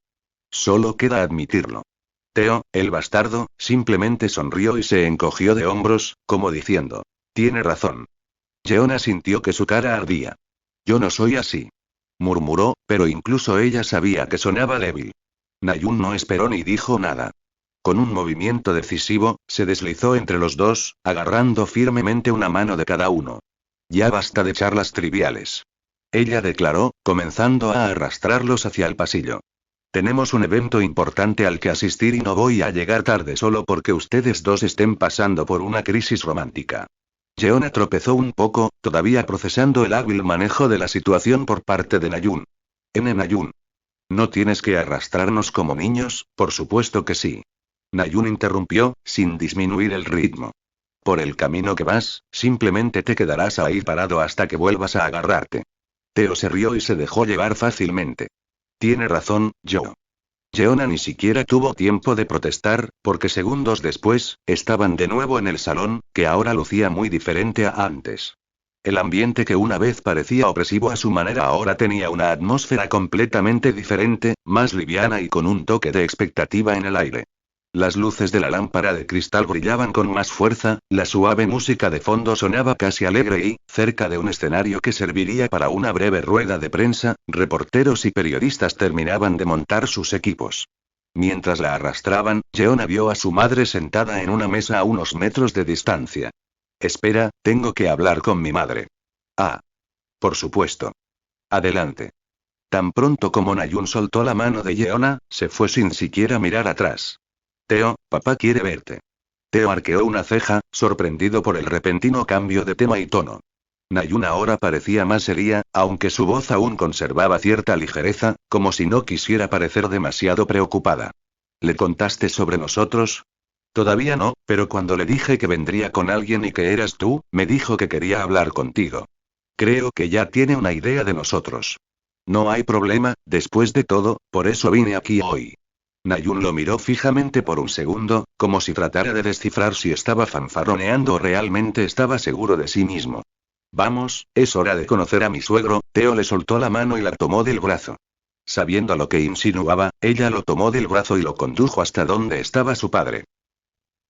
Speaker 1: Solo queda admitirlo. Teo, el bastardo, simplemente sonrió y se encogió de hombros, como diciendo. Tiene razón. Yeona sintió que su cara ardía. Yo no soy así. Murmuró, pero incluso ella sabía que sonaba débil. Nayun no esperó ni dijo nada. Con un movimiento decisivo, se deslizó entre los dos, agarrando firmemente una mano de cada uno. Ya basta de charlas triviales. Ella declaró, comenzando a arrastrarlos hacia el pasillo. Tenemos un evento importante al que asistir y no voy a llegar tarde solo porque ustedes dos estén pasando por una crisis romántica. Yeona tropezó un poco, todavía procesando el hábil manejo de la situación por parte de Nayun. Nayun. No tienes que arrastrarnos como niños, por supuesto que sí. Nayun interrumpió, sin disminuir el ritmo. Por el camino que vas, simplemente te quedarás ahí parado hasta que vuelvas a agarrarte. Teo se rió y se dejó llevar fácilmente. Tiene razón, yo. Yeona ni siquiera tuvo tiempo de protestar, porque segundos después, estaban de nuevo en el salón, que ahora lucía muy diferente a antes. El ambiente que una vez parecía opresivo a su manera ahora tenía una atmósfera completamente diferente, más liviana y con un toque de expectativa en el aire. Las luces de la lámpara de cristal brillaban con más fuerza, la suave música de fondo sonaba casi alegre y, cerca de un escenario que serviría para una breve rueda de prensa, reporteros y periodistas terminaban de montar sus equipos. Mientras la arrastraban, Jeonna vio a su madre sentada en una mesa a unos metros de distancia. Espera, tengo que hablar con mi madre. Ah. Por supuesto. Adelante. Tan pronto como Nayun soltó la mano de Jeonna, se fue sin siquiera mirar atrás. Teo, papá quiere verte. Teo arqueó una ceja, sorprendido por el repentino cambio de tema y tono. Nayun ahora parecía más seria, aunque su voz aún conservaba cierta ligereza, como si no quisiera parecer demasiado preocupada. ¿Le contaste sobre nosotros? Todavía no, pero cuando le dije que vendría con alguien y que eras tú, me dijo que quería hablar contigo. Creo que ya tiene una idea de nosotros. No hay problema, después de todo, por eso vine aquí hoy. Nayun lo miró fijamente por un segundo, como si tratara de descifrar si estaba fanfarroneando o realmente estaba seguro de sí mismo. Vamos, es hora de conocer a mi suegro. Teo le soltó la mano y la tomó del brazo. Sabiendo lo que insinuaba, ella lo tomó del brazo y lo condujo hasta donde estaba su padre.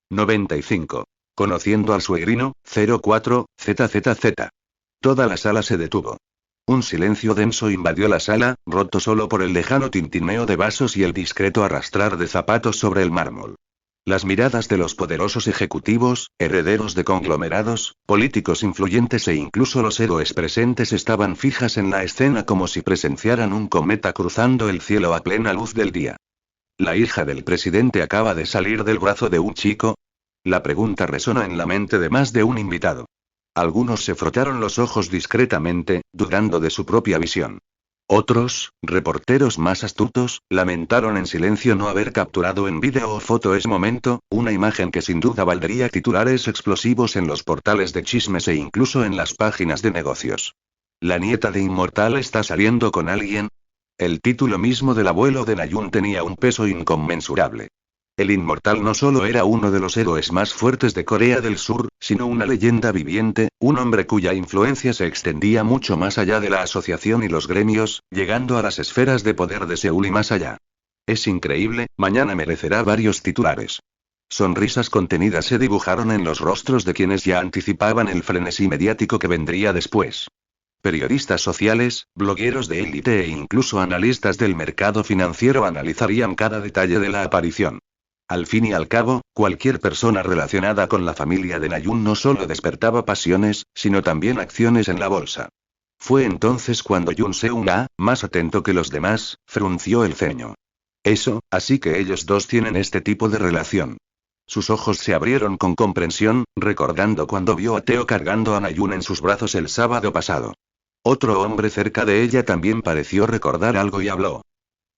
Speaker 1: 95. Conociendo al suegrino, 04, ZZZ. Toda la sala se detuvo. Un silencio denso invadió la sala, roto solo por el lejano tintineo de vasos y el discreto arrastrar de zapatos sobre el mármol. Las miradas de los poderosos ejecutivos, herederos de conglomerados, políticos influyentes e incluso los héroes presentes estaban fijas en la escena como si presenciaran un cometa cruzando el cielo a plena luz del día. ¿La hija del presidente acaba de salir del brazo de un chico? La pregunta resonó en la mente de más de un invitado. Algunos se frotaron los ojos discretamente, dudando de su propia visión. Otros, reporteros más astutos, lamentaron en silencio no haber capturado en vídeo o foto ese momento, una imagen que sin duda valdría titulares explosivos en los portales de chismes e incluso en las páginas de negocios. ¿La nieta de Inmortal está saliendo con alguien? El título mismo del abuelo de Nayun tenía un peso inconmensurable. El Inmortal no solo era uno de los héroes más fuertes de Corea del Sur, sino una leyenda viviente, un hombre cuya influencia se extendía mucho más allá de la asociación y los gremios, llegando a las esferas de poder de Seúl y más allá. Es increíble, mañana merecerá varios titulares. Sonrisas contenidas se dibujaron en los rostros de quienes ya anticipaban el frenesí mediático que vendría después. Periodistas sociales, blogueros de élite e incluso analistas del mercado financiero analizarían cada detalle de la aparición. Al fin y al cabo, cualquier persona relacionada con la familia de Nayun no solo despertaba pasiones, sino también acciones en la bolsa. Fue entonces cuando Yoon Seung-ah, más atento que los demás, frunció el ceño. Eso, así que ellos dos tienen este tipo de relación. Sus ojos se abrieron con comprensión, recordando cuando vio a Teo cargando a Nayun en sus brazos el sábado pasado. Otro hombre cerca de ella también pareció recordar algo y habló.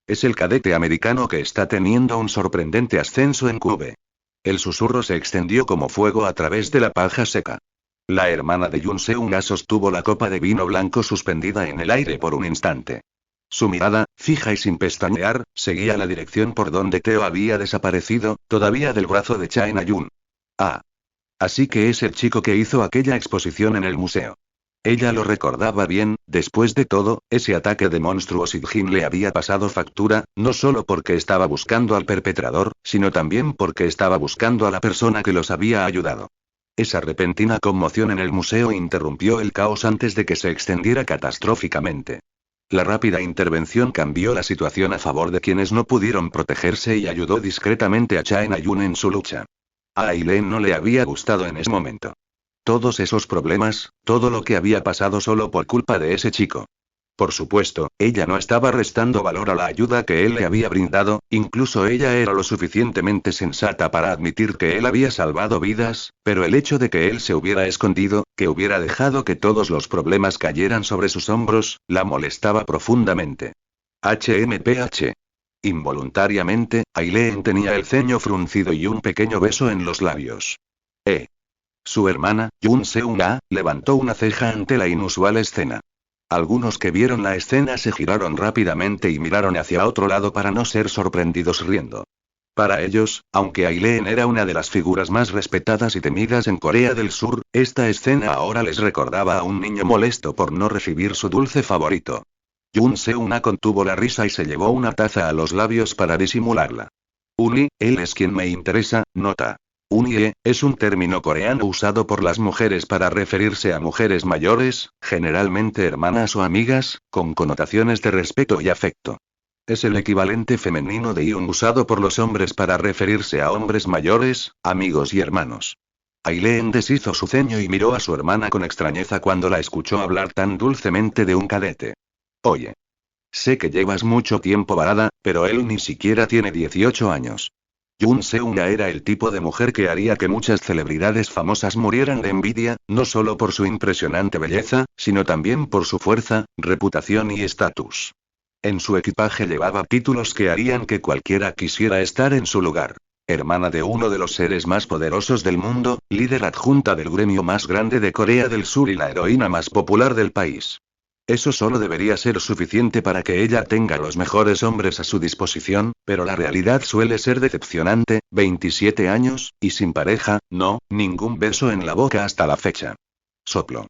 Speaker 1: Es el cadete americano que está teniendo un sorprendente ascenso en Cube. El susurro se extendió como fuego a través de la paja seca. La hermana de Yoon Seung-ah sostuvo la copa de vino blanco suspendida en el aire por un instante. Su mirada, fija y sin pestañear, seguía la dirección por donde Teo había desaparecido, todavía del brazo de Chae Na-yoon. Ah. Así que es el chico que hizo aquella exposición en el museo. Ella lo recordaba bien, después de todo, ese ataque de monstruos Jin le había pasado factura, no solo porque estaba buscando al perpetrador, sino también porque estaba buscando a la persona que los había ayudado. Esa repentina conmoción en el museo interrumpió el caos antes de que se extendiera catastróficamente. La rápida intervención cambió la situación a favor de quienes no pudieron protegerse y ayudó discretamente a Chae Na-yoon en su lucha. A Aileen no le había gustado en ese momento. Todos esos problemas, todo lo que había pasado solo por culpa de ese chico. Por supuesto, ella no estaba restando valor a la ayuda que él le había brindado, incluso ella era lo suficientemente sensata para admitir que él había salvado vidas, pero el hecho de que él se hubiera escondido, que hubiera dejado que todos los problemas cayeran sobre sus hombros, la molestaba profundamente. HMPH. Involuntariamente, Aileen tenía el ceño fruncido y un pequeño beso en los labios. Su hermana, Yoon Seung-ah, levantó una ceja ante la inusual escena. Algunos que vieron la escena se giraron rápidamente y miraron hacia otro lado para no ser sorprendidos riendo. Para ellos, aunque Aileen era una de las figuras más respetadas y temidas en Corea del Sur, esta escena ahora les recordaba a un niño molesto por no recibir su dulce favorito. Yoon Seung-ah contuvo la risa y se llevó una taza a los labios para disimularla. Él es quien me interesa, nota. Unie es un término coreano usado por las mujeres para referirse a mujeres mayores, generalmente hermanas o amigas, con connotaciones de respeto y afecto. Es el equivalente femenino de Iun usado por los hombres para referirse a hombres mayores, amigos y hermanos. Aileen deshizo su ceño y miró a su hermana con extrañeza cuando la escuchó hablar tan dulcemente de un cadete. Oye. Sé que llevas mucho tiempo varada, pero él ni siquiera tiene 18 años. Yoon Seung-ga era el tipo de mujer que haría que muchas celebridades famosas murieran de envidia, no solo por su impresionante belleza, sino también por su fuerza, reputación y estatus. En su equipaje llevaba títulos que harían que cualquiera quisiera estar en su lugar. Hermana de uno de los seres más poderosos del mundo, líder adjunta del gremio más grande de Corea del Sur y la heroína más popular del país. Eso solo debería ser suficiente para que ella tenga los mejores hombres a su disposición, pero la realidad suele ser decepcionante, 27 años, y sin pareja, no, ningún beso en la boca hasta la fecha. Soplo.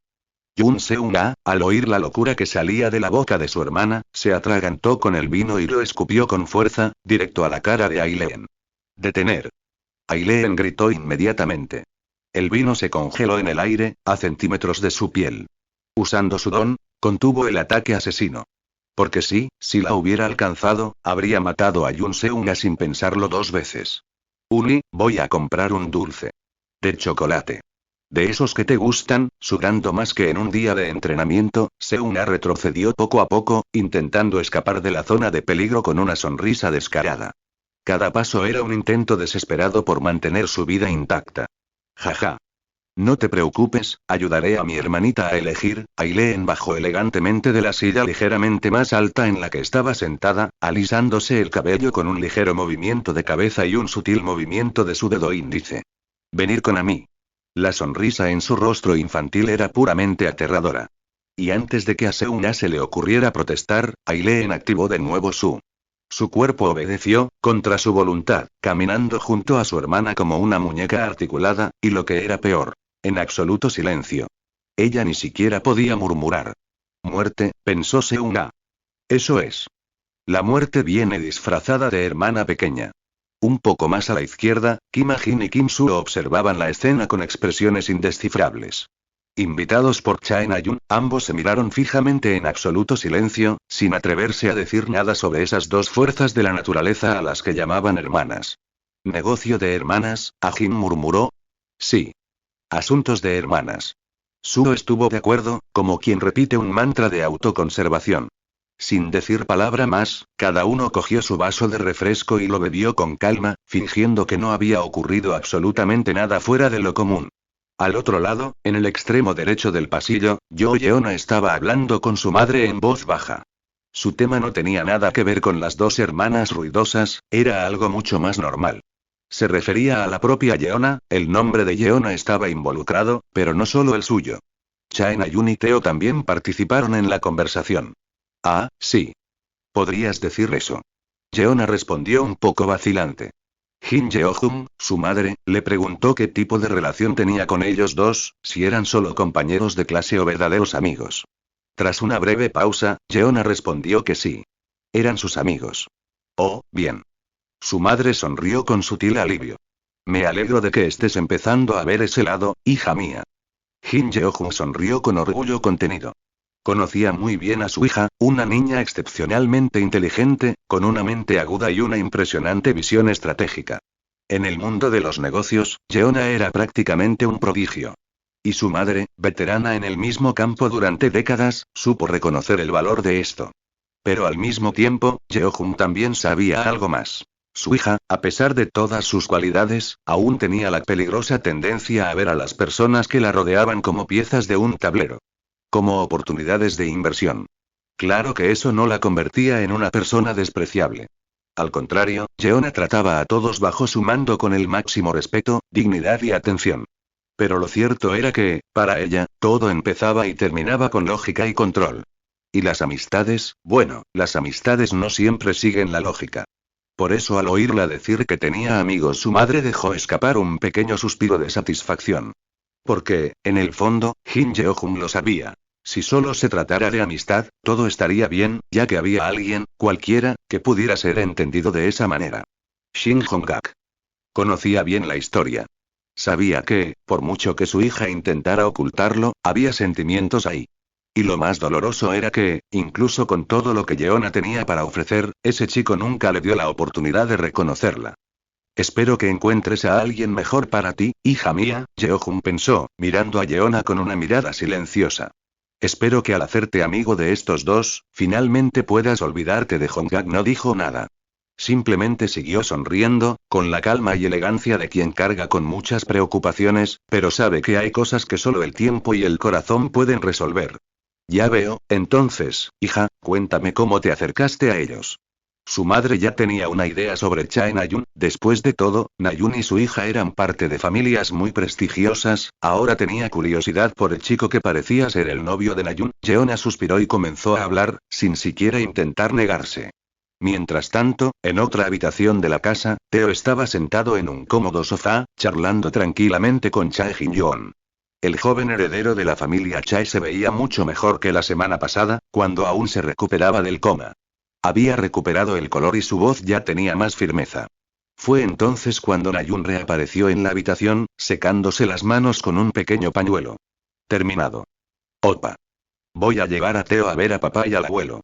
Speaker 1: Yoon Seung-ga, al oír la locura que salía de la boca de su hermana, se atragantó con el vino y lo escupió con fuerza, directo a la cara de Aileen. Detener. Aileen gritó inmediatamente. El vino se congeló en el aire, a centímetros de su piel. Usando su don, contuvo el ataque asesino. Porque sí, si la hubiera alcanzado, habría matado a Yoon Seung-ga sin pensarlo dos veces. Voy a comprar un dulce. De chocolate. De esos que te gustan, sudando más que en un día de entrenamiento, Seung-ga retrocedió poco a poco, intentando escapar de la zona de peligro con una sonrisa descarada. Cada paso era un intento desesperado por mantener su vida intacta. Jaja. No te preocupes, ayudaré a mi hermanita a elegir. Aileen bajó elegantemente de la silla ligeramente más alta en la que estaba sentada, alisándose el cabello con un ligero movimiento de cabeza y un sutil movimiento de su dedo índice. Venir con a mí. La sonrisa en su rostro infantil era puramente aterradora. Y antes de que a Seung-ga se le ocurriera protestar, Aileen activó de nuevo Su cuerpo obedeció, contra su voluntad, caminando junto a su hermana como una muñeca articulada, y lo que era peor, en absoluto silencio. Ella ni siquiera podía murmurar. Muerte, pensó Seung-ga. Eso es. La muerte viene disfrazada de hermana pequeña. Un poco más a la izquierda, Kim Ha-jin y Kim Soo observaban la escena con expresiones indescifrables. Invitados por Chae Na-yoon, ambos se miraron fijamente en absoluto silencio, sin atreverse a decir nada sobre esas dos fuerzas de la naturaleza a las que llamaban hermanas. ¿Negocio de hermanas? Ha-jin murmuró. Sí. Asuntos de hermanas. Suho estuvo de acuerdo, como quien repite un mantra de autoconservación. Sin decir palabra más, cada uno cogió su vaso de refresco y lo bebió con calma, fingiendo que no había ocurrido absolutamente nada fuera de lo común. Al otro lado, en el extremo derecho del pasillo, Yoo Yeona estaba hablando con su madre en voz baja. Su tema no tenía nada que ver con las dos hermanas ruidosas, era algo mucho más normal. Se refería a la propia Yeona, el nombre de Yeona estaba involucrado, pero no solo el suyo. Chae Na-yoon y Teo también participaron en la conversación. Ah, sí. ¿Podrías decir eso? Yeona respondió un poco vacilante. Jin Yeojung, su madre, le preguntó qué tipo de relación tenía con ellos dos, si eran solo compañeros de clase o verdaderos amigos. Tras una breve pausa, Yeona respondió que sí. Eran sus amigos. Oh, bien. Su madre sonrió con sutil alivio. Me alegro de que estés empezando a ver ese lado, hija mía. Jin Yeojung sonrió con orgullo contenido. Conocía muy bien a su hija, una niña excepcionalmente inteligente, con una mente aguda y una impresionante visión estratégica. En el mundo de los negocios, Yeona era prácticamente un prodigio. Y su madre, veterana en el mismo campo durante décadas, supo reconocer el valor de esto. Pero al mismo tiempo, Yeojung también sabía algo más. Su hija, a pesar de todas sus cualidades, aún tenía la peligrosa tendencia a ver a las personas que la rodeaban como piezas de un tablero. Como oportunidades de inversión. Claro que eso no la convertía en una persona despreciable. Al contrario, Yeona trataba a todos bajo su mando con el máximo respeto, dignidad y atención. Pero lo cierto era que, para ella, todo empezaba y terminaba con lógica y control. Y las amistades, bueno, las amistades no siempre siguen la lógica. Por eso al oírla decir que tenía amigos, su madre dejó escapar un pequeño suspiro de satisfacción. Porque, en el fondo, Jin Yeojung lo sabía. Si solo se tratara de amistad, todo estaría bien, ya que había alguien, cualquiera, que pudiera ser entendido de esa manera. Shin Hong-gak. Conocía bien la historia. Sabía que, por mucho que su hija intentara ocultarlo, había sentimientos ahí. Y lo más doloroso era que, incluso con todo lo que Yeona tenía para ofrecer, ese chico nunca le dio la oportunidad de reconocerla. Espero que encuentres a alguien mejor para ti, hija mía, Yeojun pensó, mirando a Yeona con una mirada silenciosa. Espero que al hacerte amigo de estos dos, finalmente puedas olvidarte de Hong-gak. No dijo nada. Simplemente siguió sonriendo, con la calma y elegancia de quien carga con muchas preocupaciones, pero sabe que hay cosas que solo el tiempo y el corazón pueden resolver. Ya veo, entonces, hija, cuéntame cómo te acercaste a ellos. Su madre ya tenía una idea sobre Chae Nayun, después de todo, Nayun y su hija eran parte de familias muy prestigiosas, ahora tenía curiosidad por el chico que parecía ser el novio de Nayun. Jeona suspiró y comenzó a hablar, sin siquiera intentar negarse. Mientras tanto, en otra habitación de la casa, Teo estaba sentado en un cómodo sofá, charlando tranquilamente con Chae Jin-yeon. El joven heredero de la familia Chae se veía mucho mejor que la semana pasada, cuando aún se recuperaba del coma. Había recuperado el color y su voz ya tenía más firmeza. Fue entonces cuando Nayun reapareció en la habitación, secándose las manos con un pequeño pañuelo. Terminado. Opa. Voy a llevar a Teo a ver a papá y al abuelo.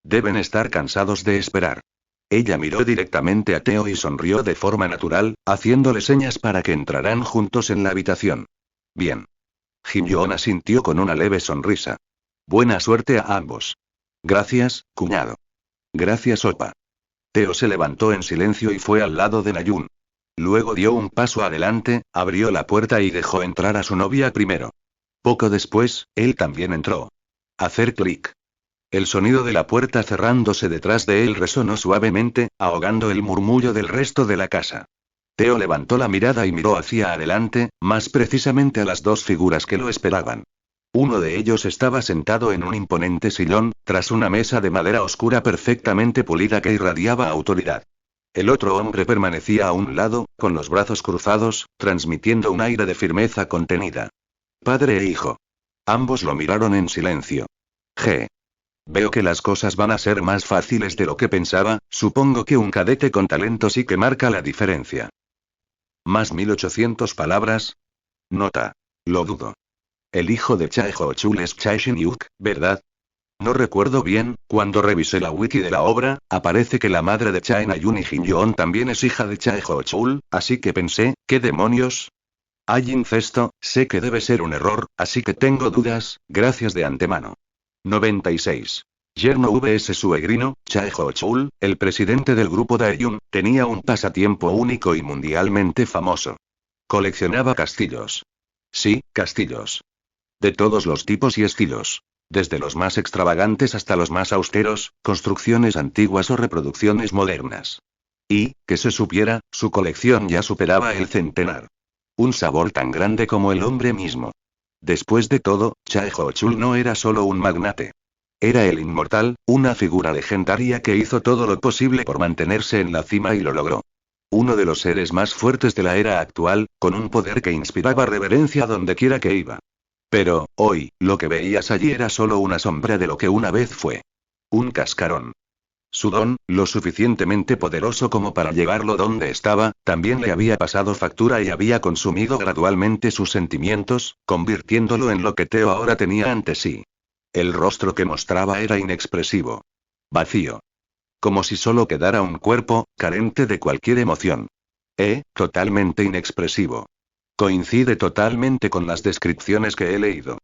Speaker 1: Deben estar cansados de esperar. Ella miró directamente a Teo y sonrió de forma natural, haciéndole señas para que entraran juntos en la habitación. Bien. Jin-yeon asintió con una leve sonrisa. Buena suerte a ambos. Gracias, cuñado. Gracias, opa. Teo se levantó en silencio y fue al lado de Nayun. Luego dio un paso adelante, abrió la puerta y dejó entrar a su novia primero. Poco después, él también entró. Hacer clic. El sonido de la puerta cerrándose detrás de él resonó suavemente, ahogando el murmullo del resto de la casa. Teo levantó la mirada y miró hacia adelante, más precisamente a las dos figuras que lo esperaban. Uno de ellos estaba sentado en un imponente sillón, tras una mesa de madera oscura perfectamente pulida que irradiaba autoridad. El otro hombre permanecía a un lado, con los brazos cruzados, transmitiendo un aire de firmeza contenida. Padre e hijo. Ambos lo miraron en silencio. Veo que las cosas van a ser más fáciles de lo que pensaba, supongo que un cadete con talento sí que marca la diferencia. Más 1800 palabras. Nota. Lo dudo. El hijo de Chae Ho-chul es Chae Shin-yuk, ¿verdad? No recuerdo bien, cuando revisé la wiki de la obra, aparece que la madre de Chae Nayun y Jin-yeon también es hija de Chae Ho-chul, así que pensé, ¿qué demonios? Hay incesto, sé que debe ser un error, así que tengo dudas, gracias de antemano. 96. Yerno vs suegrino, Chae Ho-chul, el presidente del grupo Daejeon, tenía un pasatiempo único y mundialmente famoso. Coleccionaba castillos. Sí, castillos. De todos los tipos y estilos. Desde los más extravagantes hasta los más austeros, construcciones antiguas o reproducciones modernas. Y, que se supiera, su colección ya superaba el centenar. Un sabor tan grande como el hombre mismo. Después de todo, Chae Ho-chul no era solo un magnate. Era el inmortal, una figura legendaria que hizo todo lo posible por mantenerse en la cima y lo logró. Uno de los seres más fuertes de la era actual, con un poder que inspiraba reverencia dondequiera que iba. Pero, hoy, lo que veías allí era solo una sombra de lo que una vez fue. Un cascarón. Su don, lo suficientemente poderoso como para llevarlo donde estaba, también le había pasado factura y había consumido gradualmente sus sentimientos, convirtiéndolo en lo que Teo ahora tenía ante sí. El rostro que mostraba era inexpresivo. Vacío. Como si solo quedara un cuerpo, carente de cualquier emoción. Totalmente inexpresivo. Coincide totalmente con las descripciones que he leído.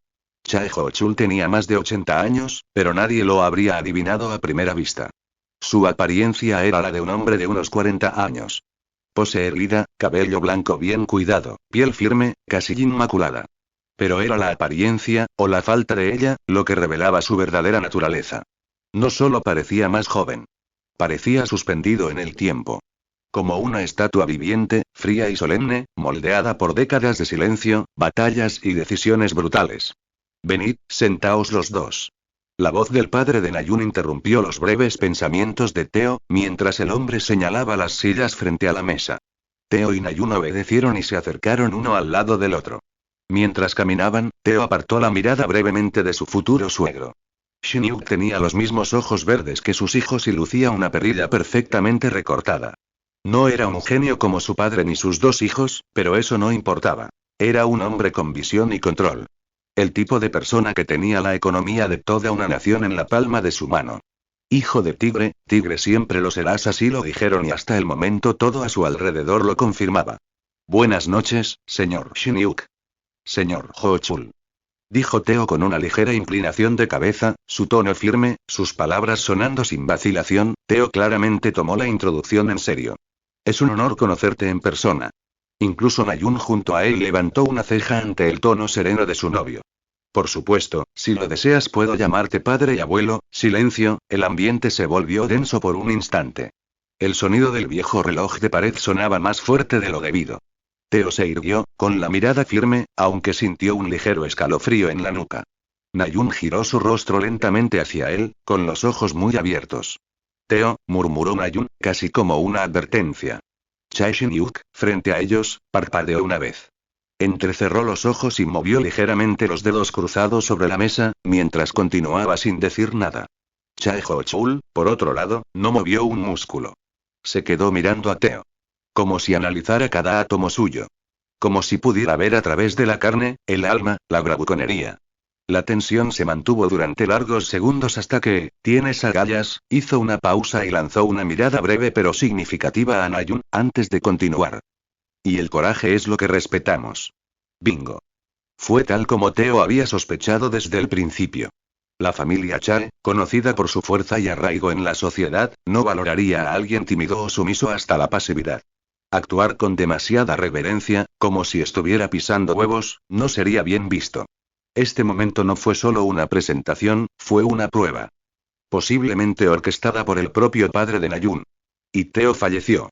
Speaker 1: Chae Ho-chul tenía más de 80 años, pero nadie lo habría adivinado a primera vista. Su apariencia era la de un hombre de unos 40 años. Pose erguida, cabello blanco bien cuidado, piel firme, casi inmaculada. Pero era la apariencia, o la falta de ella, lo que revelaba su verdadera naturaleza. No solo parecía más joven. Parecía suspendido en el tiempo. Como una estatua viviente, fría y solemne, moldeada por décadas de silencio, batallas y decisiones brutales. Venid, sentaos los dos. La voz del padre de Nayun interrumpió los breves pensamientos de Teo, mientras el hombre señalaba las sillas frente a la mesa. Teo y Nayun obedecieron y se acercaron uno al lado del otro. Mientras caminaban, Teo apartó la mirada brevemente de su futuro suegro. Shin-yuk tenía los mismos ojos verdes que sus hijos y lucía una perilla perfectamente recortada. No era un genio como su padre ni sus dos hijos, pero eso no importaba. Era un hombre con visión y control. El tipo de persona que tenía la economía de toda una nación en la palma de su mano. Hijo de tigre, tigre siempre lo serás, así lo dijeron y hasta el momento todo a su alrededor lo confirmaba. Buenas noches, señor Shinyuk. Señor Hochul. Dijo Teo con una ligera inclinación de cabeza, su tono firme, sus palabras sonando sin vacilación. Teo claramente tomó la introducción en serio. Es un honor conocerte en persona. Incluso Nayun junto a él levantó una ceja ante el tono sereno de su novio. Por supuesto, si lo deseas puedo llamarte padre y abuelo. Silencio, el ambiente se volvió denso por un instante. El sonido del viejo reloj de pared sonaba más fuerte de lo debido. Teo se irguió, con la mirada firme, aunque sintió un ligero escalofrío en la nuca. Nayun giró su rostro lentamente hacia él, con los ojos muy abiertos. Teo, murmuró Nayun, casi como una advertencia. Chae Shin-yuk, frente a ellos, parpadeó una vez. Entrecerró los ojos y movió ligeramente los dedos cruzados sobre la mesa, mientras continuaba sin decir nada. Chae Ho-chul, por otro lado, no movió un músculo. Se quedó mirando a Teo. Como si analizara cada átomo suyo. Como si pudiera ver a través de la carne, el alma, la bravuconería. La tensión se mantuvo durante largos segundos hasta que, ¿tienes agallas?, hizo una pausa y lanzó una mirada breve pero significativa a Nayun, antes de continuar. Y el coraje es lo que respetamos. Bingo. Fue tal como Teo había sospechado desde el principio. La familia Chae, conocida por su fuerza y arraigo en la sociedad, no valoraría a alguien tímido o sumiso hasta la pasividad. Actuar con demasiada reverencia, como si estuviera pisando huevos, no sería bien visto. Este momento no fue solo una presentación, fue una prueba. Posiblemente orquestada por el propio padre de Nayun. Y Teo falleció.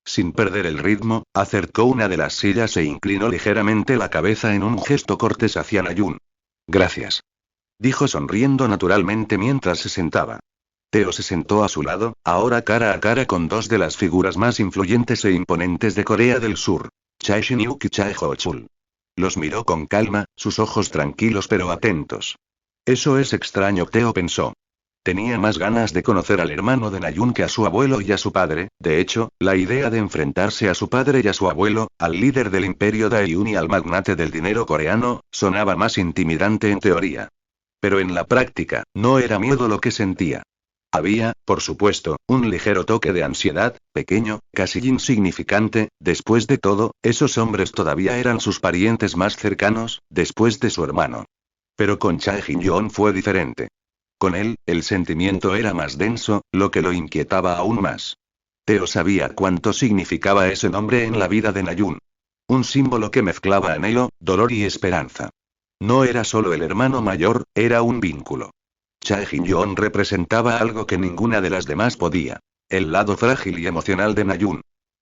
Speaker 1: Sin perder el ritmo, acercó una de las sillas e inclinó ligeramente la cabeza en un gesto cortés hacia Nayun. Gracias. Dijo sonriendo naturalmente mientras se sentaba. Teo se sentó a su lado, ahora cara a cara con dos de las figuras más influyentes e imponentes de Corea del Sur. Chae Shin-yuk y Chae Ho-chul. Los miró con calma, sus ojos tranquilos pero atentos. Eso es extraño, Teo pensó. Tenía más ganas de conocer al hermano de Nayun que a su abuelo y a su padre. De hecho, la idea de enfrentarse a su padre y a su abuelo, al líder del imperio Daeun y al magnate del dinero coreano, sonaba más intimidante en teoría. Pero en la práctica, no era miedo lo que sentía. Había, por supuesto, un ligero toque de ansiedad, pequeño, casi insignificante. Después de todo, esos hombres todavía eran sus parientes más cercanos, después de su hermano. Pero con Chae Jin-yeon fue diferente. Con él, el sentimiento era más denso, lo que lo inquietaba aún más. Teo sabía cuánto significaba ese nombre en la vida de Nayun. Un símbolo que mezclaba anhelo, dolor y esperanza. No era solo el hermano mayor, era un vínculo. Chae Jin-yeon representaba algo que ninguna de las demás podía. El lado frágil y emocional de Nayun.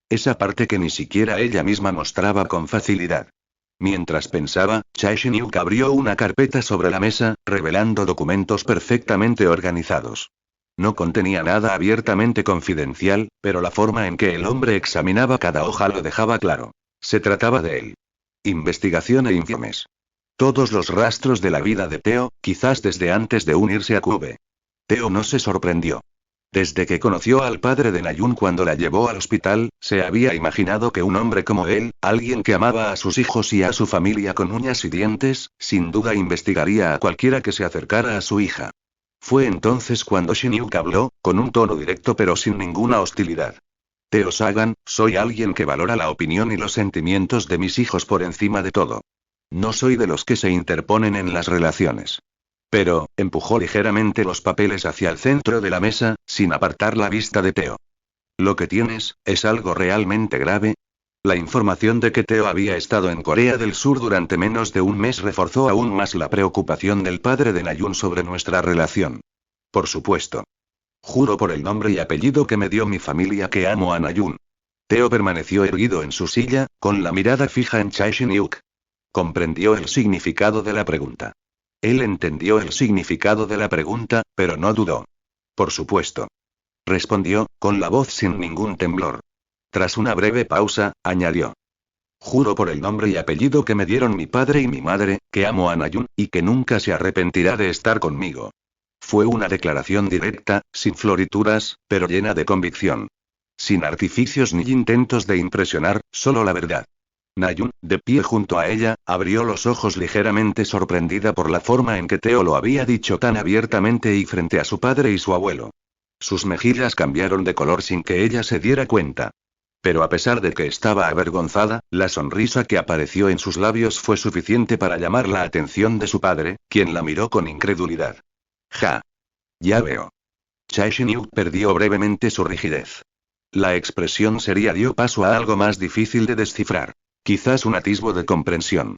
Speaker 1: Esa parte que ni siquiera ella misma mostraba con facilidad. Mientras pensaba, Chae Shin-yuk abrió una carpeta sobre la mesa, revelando documentos perfectamente organizados. No contenía nada abiertamente confidencial, pero la forma en que el hombre examinaba cada hoja lo dejaba claro. Se trataba de él. Investigación e informes. Todos los rastros de la vida de Teo, quizás desde antes de unirse a Cube. Teo no se sorprendió. Desde que conoció al padre de Nayun cuando la llevó al hospital, se había imaginado que un hombre como él, alguien que amaba a sus hijos y a su familia con uñas y dientes, sin duda investigaría a cualquiera que se acercara a su hija. Fue entonces cuando Shin-yuk habló, con un tono directo pero sin ninguna hostilidad. Teo Sagan, soy alguien que valora la opinión y los sentimientos de mis hijos por encima de todo. No soy de los que se interponen en las relaciones. Pero, empujó ligeramente los papeles hacia el centro de la mesa, sin apartar la vista de Teo. ¿Lo que tienes, es algo realmente grave? La información de que Teo había estado en Corea del Sur durante menos de un mes reforzó aún más la preocupación del padre de Nayun sobre nuestra relación. Por supuesto. Juro por el nombre y apellido que me dio mi familia que amo a Nayun. Teo permaneció erguido en su silla, con la mirada fija en Chae Shin-yuk. Comprendió el significado de la pregunta. Él entendió el significado de la pregunta, pero no dudó. Por supuesto. Respondió, con la voz sin ningún temblor. Tras una breve pausa, añadió. Juro por el nombre y apellido que me dieron mi padre y mi madre, que amo a Nayun, y que nunca se arrepentirá de estar conmigo. Fue una declaración directa, sin florituras, pero llena de convicción. Sin artificios ni intentos de impresionar, solo la verdad. Nayun, de pie junto a ella, abrió los ojos ligeramente sorprendida por la forma en que Theo lo había dicho tan abiertamente y frente a su padre y su abuelo. Sus mejillas cambiaron de color sin que ella se diera cuenta. Pero a pesar de que estaba avergonzada, la sonrisa que apareció en sus labios fue suficiente para llamar la atención de su padre, quien la miró con incredulidad. Ja. Ya veo. Chae Shin-yuk perdió brevemente su rigidez. La expresión seria dio paso a algo más difícil de descifrar. Quizás un atisbo de comprensión.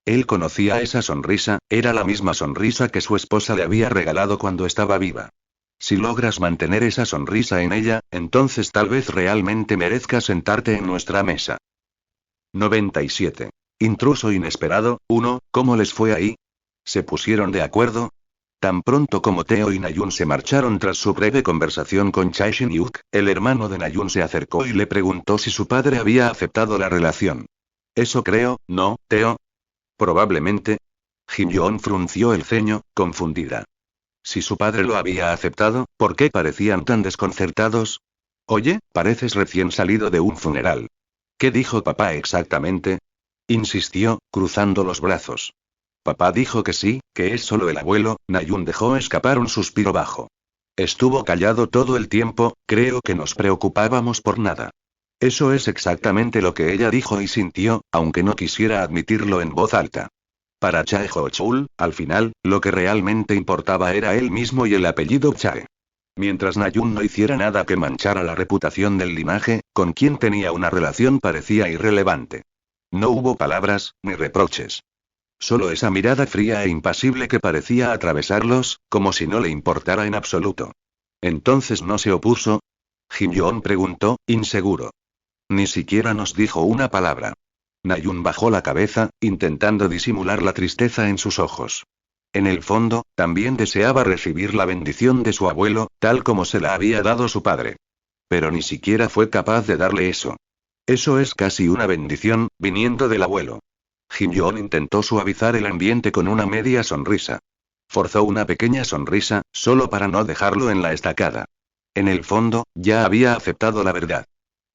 Speaker 1: Él conocía esa sonrisa, era la misma sonrisa que su esposa le había regalado cuando estaba viva. Si logras mantener esa sonrisa en ella, entonces tal vez realmente merezcas sentarte en nuestra mesa. 97. Intruso inesperado, 1, ¿cómo les fue ahí? ¿Se pusieron de acuerdo? Tan pronto como Theo y Nayun se marcharon tras su breve conversación con Chae Shin-yuk, el hermano de Nayun se acercó y le preguntó si su padre había aceptado la relación. Eso creo, ¿no, Theo? Probablemente. Jin-yoon frunció el ceño, confundida. Si su padre lo había aceptado, ¿por qué parecían tan desconcertados? Oye, pareces recién salido de un funeral. ¿Qué dijo papá exactamente? Insistió, cruzando los brazos. Papá dijo que sí, que es solo el abuelo. Nayun dejó escapar un suspiro bajo. Estuvo callado todo el tiempo, creo que nos preocupábamos por nada. Eso es exactamente lo que ella dijo y sintió, aunque no quisiera admitirlo en voz alta. Para Chae Ho-chul, al final, lo que realmente importaba era él mismo y el apellido Chae. Mientras Nayun no hiciera nada que manchara la reputación del linaje, con quien tenía una relación parecía irrelevante. No hubo palabras, ni reproches. Solo esa mirada fría e impasible que parecía atravesarlos, como si no le importara en absoluto. ¿Entonces no se opuso? Jin-yoon preguntó, inseguro. Ni siquiera nos dijo una palabra. Nayun bajó la cabeza, intentando disimular la tristeza en sus ojos. En el fondo, también deseaba recibir la bendición de su abuelo, tal como se la había dado su padre. Pero ni siquiera fue capaz de darle eso. Eso es casi una bendición, viniendo del abuelo. Jin-yoon intentó suavizar el ambiente con una media sonrisa. Forzó una pequeña sonrisa, solo para no dejarlo en la estacada. En el fondo, ya había aceptado la verdad.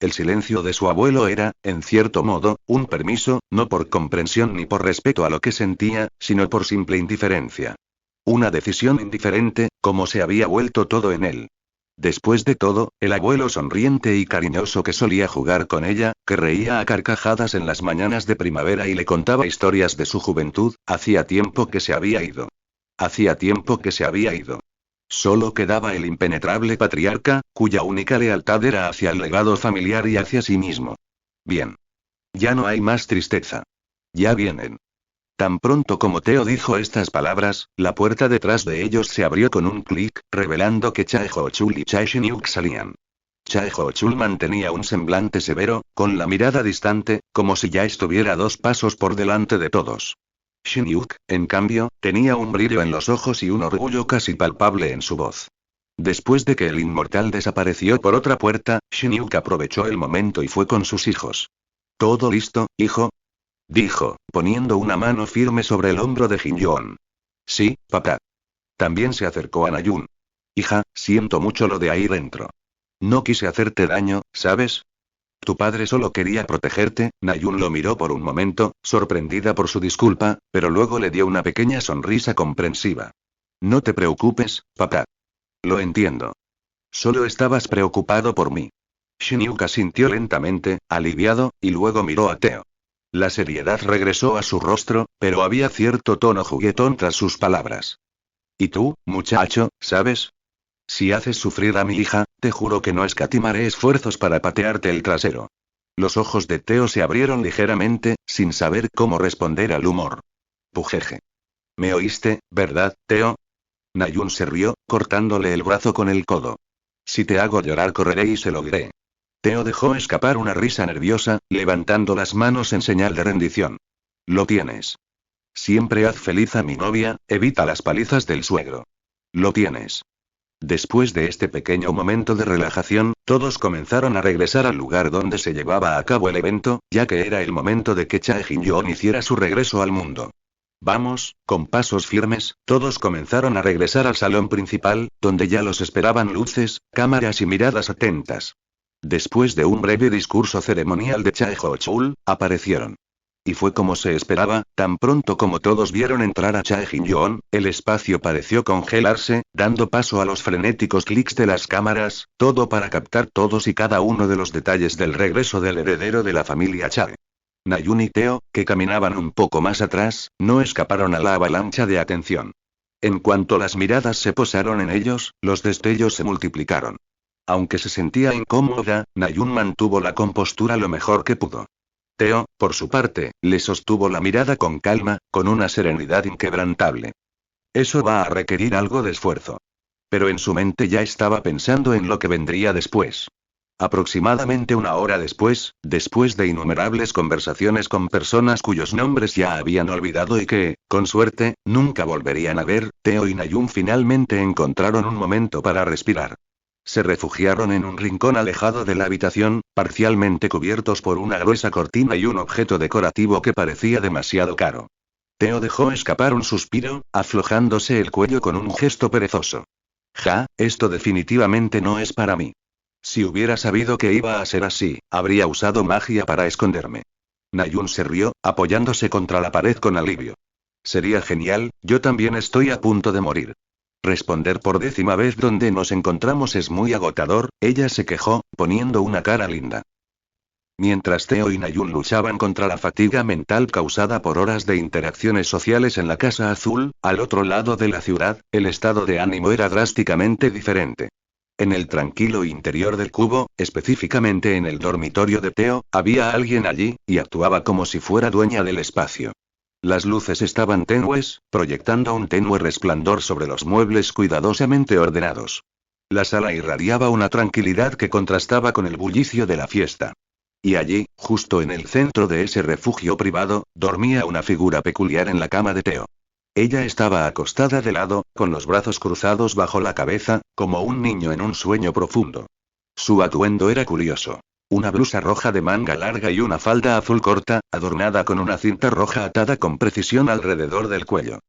Speaker 1: El silencio de su abuelo era, en cierto modo, un permiso, no por comprensión ni por respeto a lo que sentía, sino por simple indiferencia. Una decisión indiferente, como se había vuelto todo en él. Después de todo, el abuelo sonriente y cariñoso que solía jugar con ella, que reía a carcajadas en las mañanas de primavera y le contaba historias de su juventud, hacía tiempo que se había ido. Hacía tiempo que se había ido. Solo quedaba el impenetrable patriarca, cuya única lealtad era hacia el legado familiar y hacia sí mismo. Bien. Ya no hay más tristeza. Ya vienen. Tan pronto como Theo dijo estas palabras, la puerta detrás de ellos se abrió con un clic, revelando que Chae Ho-chul y Chae Shin-yuk salían. Chae Ho-chul mantenía un semblante severo, con la mirada distante, como si ya estuviera 2 pasos por delante de todos. Shin-yuk, en cambio, tenía un brillo en los ojos y un orgullo casi palpable en su voz. Después de que el inmortal desapareció por otra puerta, Shin-yuk aprovechó el momento y fue con sus hijos. ¿Todo listo, hijo? Dijo, poniendo una mano firme sobre el hombro de Jin-yoon. Sí, papá. También se acercó a Nayun. Hija, siento mucho lo de ahí dentro. No quise hacerte daño, ¿sabes? Tu padre solo quería protegerte. Nayun lo miró por un momento, sorprendida por su disculpa, pero luego le dio una pequeña sonrisa comprensiva. No te preocupes, papá. Lo entiendo. Solo estabas preocupado por mí. Shin-yuk asintió lentamente, aliviado, y luego miró a Theo. La seriedad regresó a su rostro, pero había cierto tono juguetón tras sus palabras. ¿Y tú, muchacho, sabes? Si haces sufrir a mi hija, te juro que no escatimaré esfuerzos para patearte el trasero. Los ojos de Theo se abrieron ligeramente, sin saber cómo responder al humor. Pujeje. ¿Me oíste, verdad, Theo? Nayun se rió, cortándole el brazo con el codo. Si te hago llorar correré y se lo diré. Theo dejó escapar una risa nerviosa, levantando las manos en señal de rendición. Lo tienes. Siempre haz feliz a mi novia, evita las palizas del suegro. Lo tienes. Después de este pequeño momento de relajación, todos comenzaron a regresar al lugar donde se llevaba a cabo el evento, ya que era el momento de que Chae Jin-yoon hiciera su regreso al mundo. Vamos, con pasos firmes, todos comenzaron a regresar al salón principal, donde ya los esperaban luces, cámaras y miradas atentas. Después de un breve discurso ceremonial de Chaehochul, aparecieron. Y fue como se esperaba, tan pronto como todos vieron entrar a Chae Jin-yoon, el espacio pareció congelarse, dando paso a los frenéticos clics de las cámaras, todo para captar todos y cada uno de los detalles del regreso del heredero de la familia Chae. Nayun y Teo, que caminaban un poco más atrás, no escaparon a la avalancha de atención. En cuanto las miradas se posaron en ellos, los destellos se multiplicaron. Aunque se sentía incómoda, Nayun mantuvo la compostura lo mejor que pudo. Teo, por su parte, le sostuvo la mirada con calma, con una serenidad inquebrantable. Eso va a requerir algo de esfuerzo. Pero en su mente ya estaba pensando en lo que vendría después. Aproximadamente una hora después de innumerables conversaciones con personas cuyos nombres ya habían olvidado y que, con suerte, nunca volverían a ver, Teo y Nayun finalmente encontraron un momento para respirar. Se refugiaron en un rincón alejado de la habitación, parcialmente cubiertos por una gruesa cortina y un objeto decorativo que parecía demasiado caro. Teo dejó escapar un suspiro, aflojándose el cuello con un gesto perezoso. Esto definitivamente no es para mí. Si hubiera sabido que iba a ser así, habría usado magia para esconderme. Nayun se rió, apoyándose contra la pared con alivio. Sería genial, yo también estoy a punto de morir. Responder por 10ª vez donde nos encontramos es muy agotador, ella se quejó, poniendo una cara linda. Mientras Teo y Nayun luchaban contra la fatiga mental causada por horas de interacciones sociales en la Casa Azul, al otro lado de la ciudad, el estado de ánimo era drásticamente diferente. En el tranquilo interior del cubo, específicamente en el dormitorio de Teo, había alguien allí, y actuaba como si fuera dueña del espacio. Las luces estaban tenues, proyectando un tenue resplandor sobre los muebles cuidadosamente ordenados. La sala irradiaba una tranquilidad que contrastaba con el bullicio de la fiesta. Y allí, justo en el centro de ese refugio privado, dormía una figura peculiar en la cama de Teo. Ella estaba acostada de lado, con los brazos cruzados bajo la cabeza, como un niño en un sueño profundo. Su atuendo era curioso. Una blusa roja de manga larga y una falda azul corta, adornada con una cinta roja atada con precisión alrededor del cuello.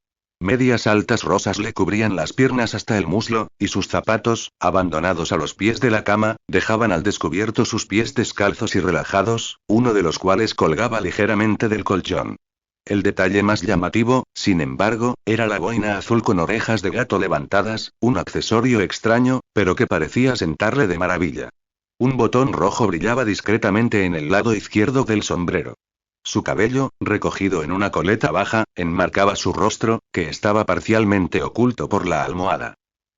Speaker 1: Medias altas rosas le cubrían las piernas hasta el muslo, y sus zapatos, abandonados a los pies de la cama, dejaban al descubierto sus pies descalzos y relajados, uno de los cuales colgaba ligeramente del colchón. El detalle más llamativo, sin embargo, era la boina azul con orejas de gato levantadas, un accesorio extraño, pero que parecía sentarle de maravilla. Un botón rojo brillaba discretamente en el lado izquierdo del sombrero. Su cabello, recogido en una coleta baja, enmarcaba su rostro, que estaba parcialmente oculto por la almohada.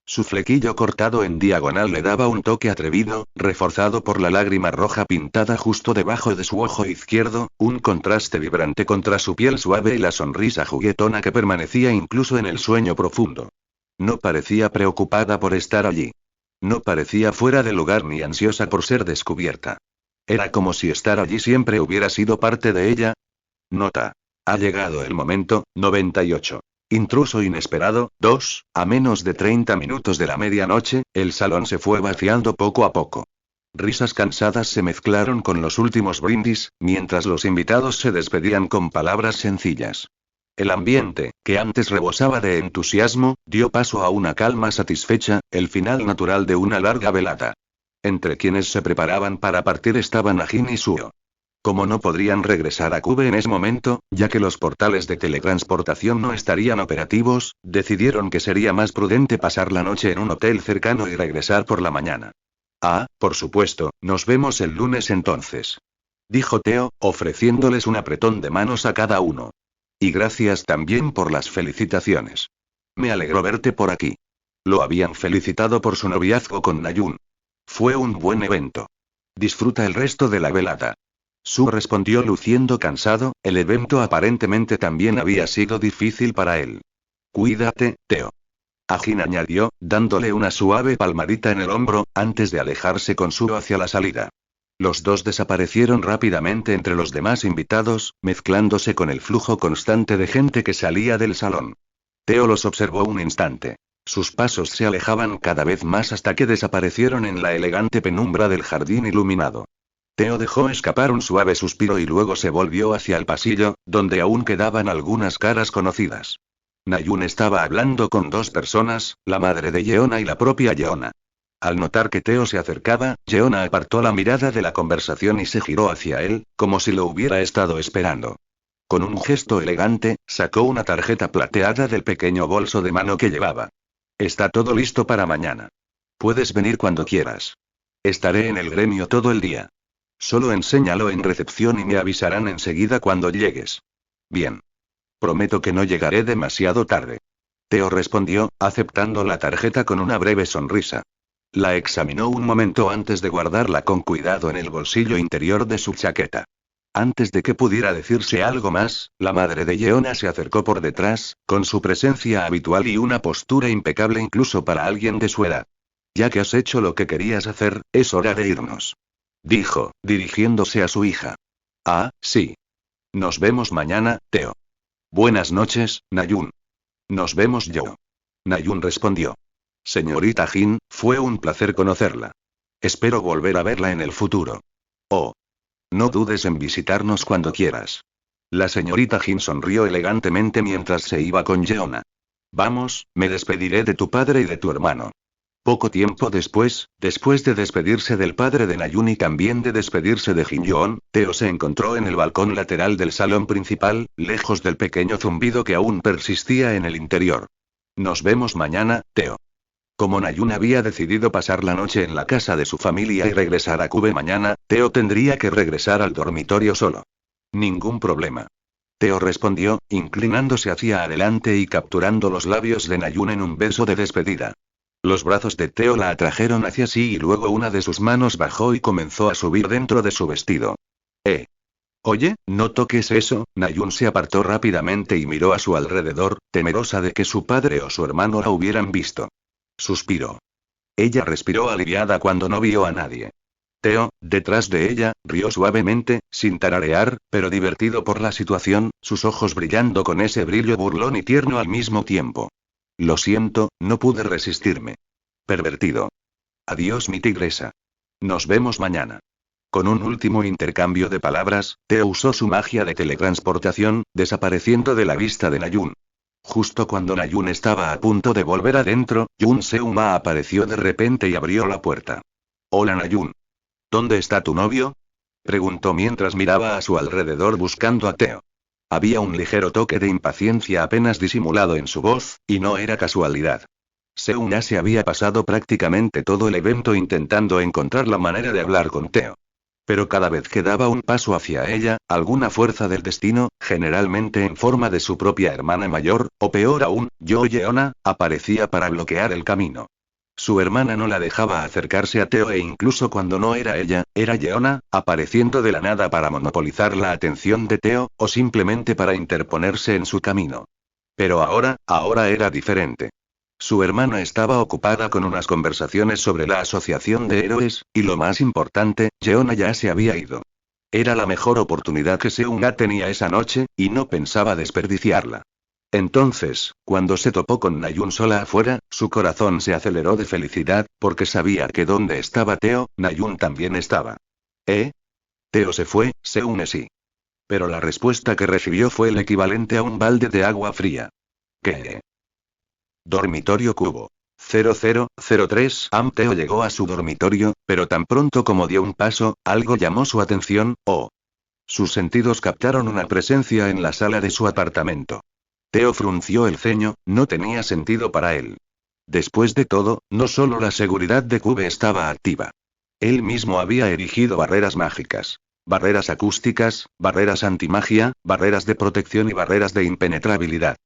Speaker 1: Su flequillo cortado en diagonal le daba un toque atrevido, reforzado por la lágrima roja pintada justo debajo de su ojo izquierdo, un contraste vibrante contra su piel suave y la sonrisa juguetona que permanecía incluso en el sueño profundo. No parecía preocupada por estar allí. No parecía fuera de lugar ni ansiosa por ser descubierta. Era como si estar allí siempre hubiera sido parte de ella. Nota. Ha llegado el momento, 98. Intruso inesperado, 2, a menos de 30 minutos de la medianoche, el salón se fue vaciando poco a poco. Risas cansadas se mezclaron con los últimos brindis, mientras los invitados se despedían con palabras sencillas. El ambiente, que antes rebosaba de entusiasmo, dio paso a una calma satisfecha, el final natural de una larga velada. Entre quienes se preparaban para partir estaban Ajin y Suo. Como no podrían regresar a Cube en ese momento, ya que los portales de teletransportación no estarían operativos, decidieron que sería más prudente pasar la noche en un hotel cercano y regresar por la mañana. Por supuesto, nos vemos el lunes entonces. Dijo Teo, ofreciéndoles un apretón de manos a cada uno. Y gracias también por las felicitaciones. Me alegro verte por aquí. Lo habían felicitado por su noviazgo con Nayun. Fue un buen evento. Disfruta el resto de la velada. Su respondió luciendo cansado, el evento aparentemente también había sido difícil para él. Cuídate, Teo. Ajin añadió, dándole una suave palmadita en el hombro, antes de alejarse con Suo hacia la salida. Los dos desaparecieron rápidamente entre los demás invitados, mezclándose con el flujo constante de gente que salía del salón. Teo los observó un instante. Sus pasos se alejaban cada vez más hasta que desaparecieron en la elegante penumbra del jardín iluminado. Teo dejó escapar un suave suspiro y luego se volvió hacia el pasillo, donde aún quedaban algunas caras conocidas. Nayun estaba hablando con dos personas, la madre de Yeona y la propia Yeona. Al notar que Teo se acercaba, Yeona apartó la mirada de la conversación y se giró hacia él, como si lo hubiera estado esperando. Con un gesto elegante, sacó una tarjeta plateada del pequeño bolso de mano que llevaba. Está todo listo para mañana. Puedes venir cuando quieras. Estaré en el gremio todo el día. Solo enséñalo en recepción y me avisarán enseguida cuando llegues. Bien. Prometo que no llegaré demasiado tarde. Teo respondió, aceptando la tarjeta con una breve sonrisa. La examinó un momento antes de guardarla con cuidado en el bolsillo interior de su chaqueta. Antes de que pudiera decirse algo más, la madre de Yeona se acercó por detrás, con su presencia habitual y una postura impecable incluso para alguien de su edad. Ya que has hecho lo que querías hacer, es hora de irnos. Dijo, dirigiéndose a su hija. Ah, sí. Nos vemos mañana, Teo. Buenas noches, Nayun. Nos vemos yo. Nayun respondió. Señorita Jin, fue un placer conocerla. Espero volver a verla en el futuro. Oh. No dudes en visitarnos cuando quieras. La señorita Jin sonrió elegantemente mientras se iba con Yeona. Vamos, me despediré de tu padre y de tu hermano. Poco tiempo después de despedirse del padre de Nayun y también de despedirse de Jin Yoon, Teo se encontró en el balcón lateral del salón principal, lejos del pequeño zumbido que aún persistía en el interior. Nos vemos mañana, Teo. Como Nayun había decidido pasar la noche en la casa de su familia y regresar a Cube mañana, Teo tendría que regresar al dormitorio solo. Ningún problema. Teo respondió, inclinándose hacia adelante y capturando los labios de Nayun en un beso de despedida. Los brazos de Teo la atrajeron hacia sí y luego una de sus manos bajó y comenzó a subir dentro de su vestido. Oye, no toques eso. Nayun se apartó rápidamente y miró a su alrededor, temerosa de que su padre o su hermano la hubieran visto. Suspiró. Ella respiró aliviada cuando no vio a nadie. Teo, detrás de ella, rió suavemente, sin tararear, pero divertido por la situación, sus ojos brillando con ese brillo burlón y tierno al mismo tiempo. Lo siento, no pude resistirme. Pervertido. Adiós, mi tigresa. Nos vemos mañana. Con un último intercambio de palabras, Teo usó su magia de teletransportación, desapareciendo de la vista de Nayun. Justo cuando Nayun estaba a punto de volver adentro, Yoon Seung-ma apareció de repente y abrió la puerta. Hola Nayun. ¿Dónde está tu novio? Preguntó mientras miraba a su alrededor buscando a Teo. Había un ligero toque de impaciencia apenas disimulado en su voz, y no era casualidad. Seung-ma se había pasado prácticamente todo el evento intentando encontrar la manera de hablar con Teo. Pero cada vez que daba un paso hacia ella, alguna fuerza del destino, generalmente en forma de su propia hermana mayor, o peor aún, Yeona, aparecía para bloquear el camino. Su hermana no la dejaba acercarse a Teo e incluso cuando no era ella, era Yeona, apareciendo de la nada para monopolizar la atención de Teo, o simplemente para interponerse en su camino. Pero ahora era diferente. Su hermana estaba ocupada con unas conversaciones sobre la asociación de héroes, y lo más importante, Yeona ya se había ido. Era la mejor oportunidad que Seung-ma tenía esa noche, y no pensaba desperdiciarla. Entonces, cuando se topó con Nayun sola afuera, su corazón se aceleró de felicidad, porque sabía que donde estaba Teo, Nayun también estaba. Teo se fue, Seung-ma sí. Pero la respuesta que recibió fue el equivalente a un balde de agua fría. ¿Qué? Dormitorio Cubo. 0003 Teo llegó a su dormitorio, pero tan pronto como dio un paso, algo llamó su atención, Sus sentidos captaron una presencia en la sala de su apartamento. Teo frunció el ceño, no tenía sentido para él. Después de todo, no solo la seguridad de Cube estaba activa. Él mismo había erigido barreras mágicas. Barreras acústicas, barreras antimagia, barreras de protección y barreras de impenetrabilidad.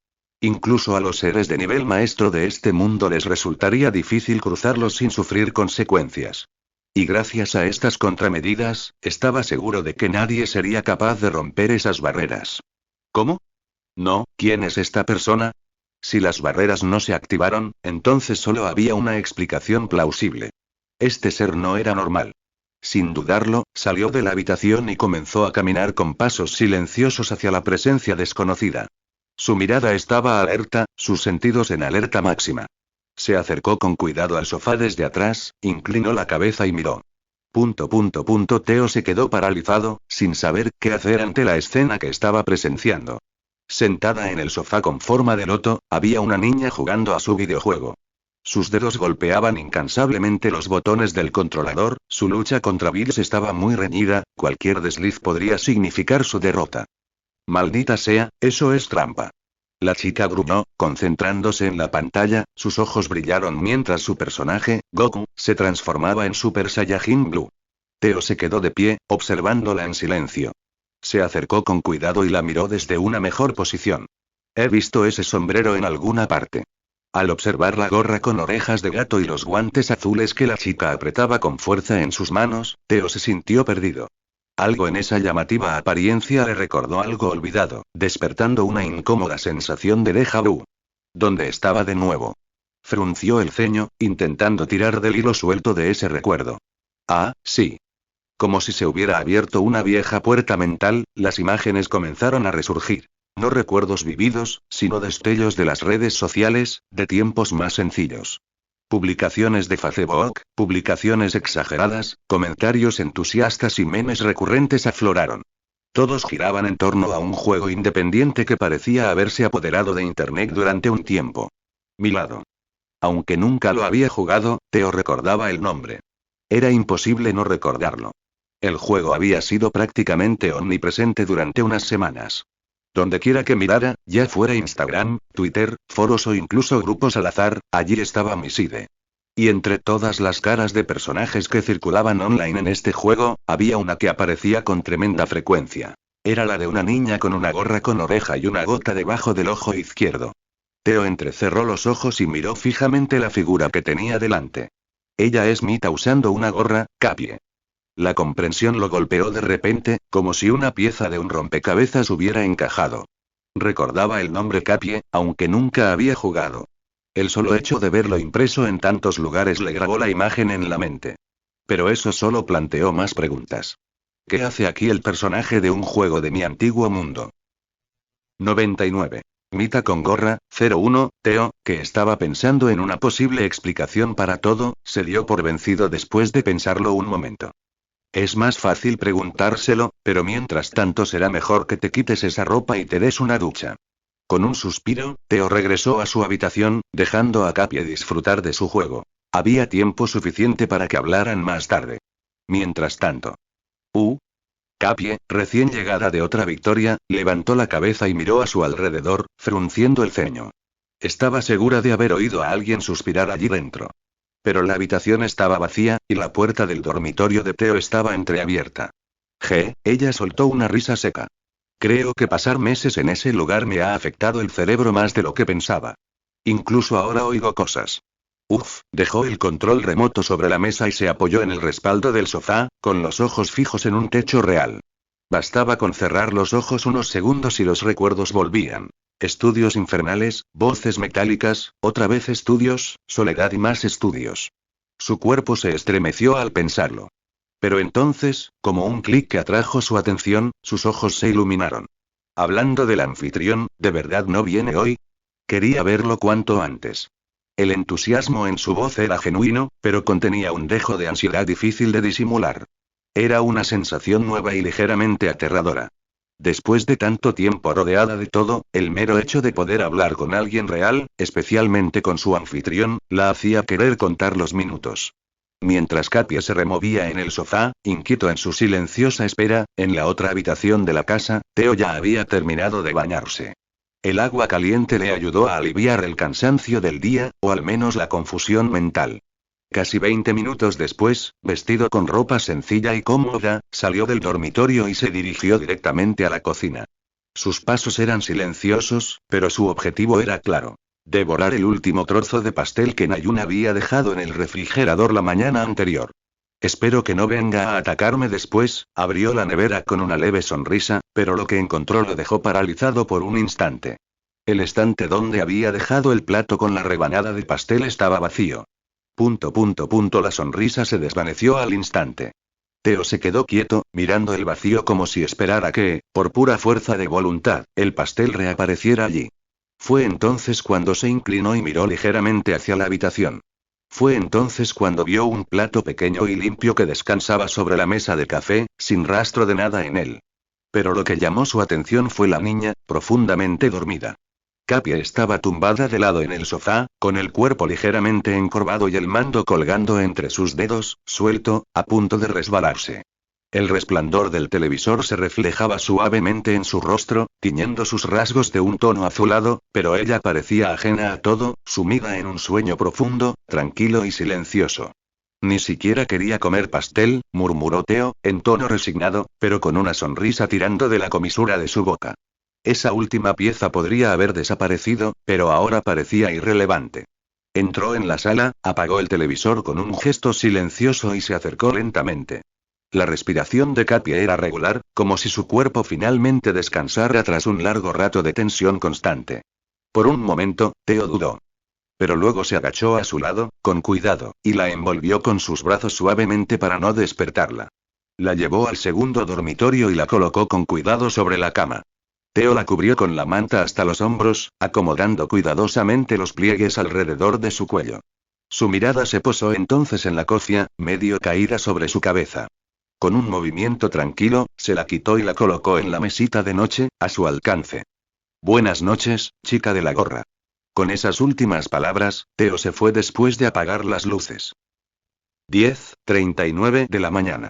Speaker 1: Incluso a los seres de nivel maestro de este mundo les resultaría difícil cruzarlos sin sufrir consecuencias. Y gracias a estas contramedidas, estaba seguro de que nadie sería capaz de romper esas barreras. ¿Cómo? No, ¿quién es esta persona? Si las barreras no se activaron, entonces solo había una explicación plausible. Este ser no era normal. Sin dudarlo, salió de la habitación y comenzó a caminar con pasos silenciosos hacia la presencia desconocida. Su mirada estaba alerta, sus sentidos en alerta máxima. Se acercó con cuidado al sofá desde atrás, inclinó la cabeza y miró. Teo se quedó paralizado, sin saber qué hacer ante la escena que estaba presenciando. Sentada en el sofá con forma de loto, había una niña jugando a su videojuego. Sus dedos golpeaban incansablemente los botones del controlador, su lucha contra Bills estaba muy reñida, cualquier desliz podría significar su derrota. Maldita sea, eso es trampa. La chica gruñó, concentrándose en la pantalla, sus ojos brillaron mientras su personaje, Goku, se transformaba en Super Saiyajin Blue. Teo se quedó de pie, observándola en silencio. Se acercó con cuidado y la miró desde una mejor posición. He visto ese sombrero en alguna parte. Al observar la gorra con orejas de gato y los guantes azules que la chica apretaba con fuerza en sus manos, Teo se sintió perdido. Algo en esa llamativa apariencia le recordó algo olvidado, despertando una incómoda sensación de déjà vu. ¿Dónde estaba de nuevo? Frunció el ceño, intentando tirar del hilo suelto de ese recuerdo. Ah, sí. Como si se hubiera abierto una vieja puerta mental, las imágenes comenzaron a resurgir. No recuerdos vividos, sino destellos de las redes sociales, de tiempos más sencillos. Publicaciones de Facebook, publicaciones exageradas, comentarios entusiastas y memes recurrentes afloraron. Todos giraban en torno a un juego independiente que parecía haberse apoderado de Internet durante un tiempo. Milado. Aunque nunca lo había jugado, Teo recordaba el nombre. Era imposible no recordarlo. El juego había sido prácticamente omnipresente durante unas semanas. Donde quiera que mirara, ya fuera Instagram, Twitter, foros o incluso grupos al azar, allí estaba Miside. Y entre todas las caras de personajes que circulaban online en este juego, había una que aparecía con tremenda frecuencia. Era la de una niña con una gorra con oreja y una gota debajo del ojo izquierdo. Teo entrecerró los ojos y miró fijamente la figura que tenía delante. Ella es Mita usando una gorra, Kappie. La comprensión lo golpeó de repente, como si una pieza de un rompecabezas hubiera encajado. Recordaba el nombre Kappie, aunque nunca había jugado. El solo hecho de verlo impreso en tantos lugares le grabó la imagen en la mente. Pero eso solo planteó más preguntas. ¿Qué hace aquí el personaje de un juego de mi antiguo mundo? 99. Mita con gorra, 01, Teo, que estaba pensando en una posible explicación para todo, se dio por vencido después de pensarlo un momento. Es más fácil preguntárselo, pero mientras tanto será mejor que te quites esa ropa y te des una ducha. Con un suspiro, Teo regresó a su habitación, dejando a Kappie disfrutar de su juego. Había tiempo suficiente para que hablaran más tarde. Mientras tanto. Kappie, recién llegada de otra victoria, levantó la cabeza y miró a su alrededor, frunciendo el ceño. Estaba segura de haber oído a alguien suspirar allí dentro. Pero la habitación estaba vacía, y la puerta del dormitorio de Teo estaba entreabierta. Ella soltó una risa seca. Creo que pasar meses en ese lugar me ha afectado el cerebro más de lo que pensaba. Incluso ahora oigo cosas. Dejó el control remoto sobre la mesa y se apoyó en el respaldo del sofá, con los ojos fijos en un techo real. Bastaba con cerrar los ojos unos segundos y los recuerdos volvían. Estudios infernales, voces metálicas, otra vez estudios, soledad y más estudios. Su cuerpo se estremeció al pensarlo. Pero entonces, como un clic que atrajo su atención, sus ojos se iluminaron. Hablando del anfitrión, ¿de verdad no viene hoy? Quería verlo cuanto antes. El entusiasmo en su voz era genuino, pero contenía un dejo de ansiedad difícil de disimular. Era una sensación nueva y ligeramente aterradora. Después de tanto tiempo rodeada de todo, el mero hecho de poder hablar con alguien real, especialmente con su anfitrión, la hacía querer contar los minutos. Mientras Kappie se removía en el sofá, inquieto en su silenciosa espera, en la otra habitación de la casa, Teo ya había terminado de bañarse. El agua caliente le ayudó a aliviar el cansancio del día, o al menos la confusión mental. Casi 20 minutos después, vestido con ropa sencilla y cómoda, salió del dormitorio y se dirigió directamente a la cocina. Sus pasos eran silenciosos, pero su objetivo era claro. Devorar el último trozo de pastel que Nayun había dejado en el refrigerador la mañana anterior. Espero que no venga a atacarme después, abrió la nevera con una leve sonrisa, pero lo que encontró lo dejó paralizado por un instante. El estante donde había dejado el plato con la rebanada de pastel estaba vacío. La sonrisa se desvaneció al instante. Teo se quedó quieto, mirando el vacío como si esperara que, por pura fuerza de voluntad, el pastel reapareciera allí. Fue entonces cuando se inclinó y miró ligeramente hacia la habitación. Fue entonces cuando vio un plato pequeño y limpio que descansaba sobre la mesa de café, sin rastro de nada en él. Pero lo que llamó su atención fue la niña, profundamente dormida. Kappie estaba tumbada de lado en el sofá, con el cuerpo ligeramente encorvado y el mando colgando entre sus dedos, suelto, a punto de resbalarse. El resplandor del televisor se reflejaba suavemente en su rostro, tiñendo sus rasgos de un tono azulado, pero ella parecía ajena a todo, sumida en un sueño profundo, tranquilo y silencioso. Ni siquiera quería comer pastel, murmuró Theo, en tono resignado, pero con una sonrisa tirando de la comisura de su boca. Esa última pieza podría haber desaparecido, pero ahora parecía irrelevante. Entró en la sala, apagó el televisor con un gesto silencioso y se acercó lentamente. La respiración de Kappie era regular, como si su cuerpo finalmente descansara tras un largo rato de tensión constante. Por un momento, Theo dudó. Pero luego se agachó a su lado, con cuidado, y la envolvió con sus brazos suavemente para no despertarla. La llevó al segundo dormitorio y la colocó con cuidado sobre la cama. Theo la cubrió con la manta hasta los hombros, acomodando cuidadosamente los pliegues alrededor de su cuello. Su mirada se posó entonces en la cofia, medio caída sobre su cabeza. Con un movimiento tranquilo, se la quitó y la colocó en la mesita de noche, a su alcance. Buenas noches, chica de la gorra. Con esas últimas palabras, Theo se fue después de apagar las luces. 10:39 de la mañana.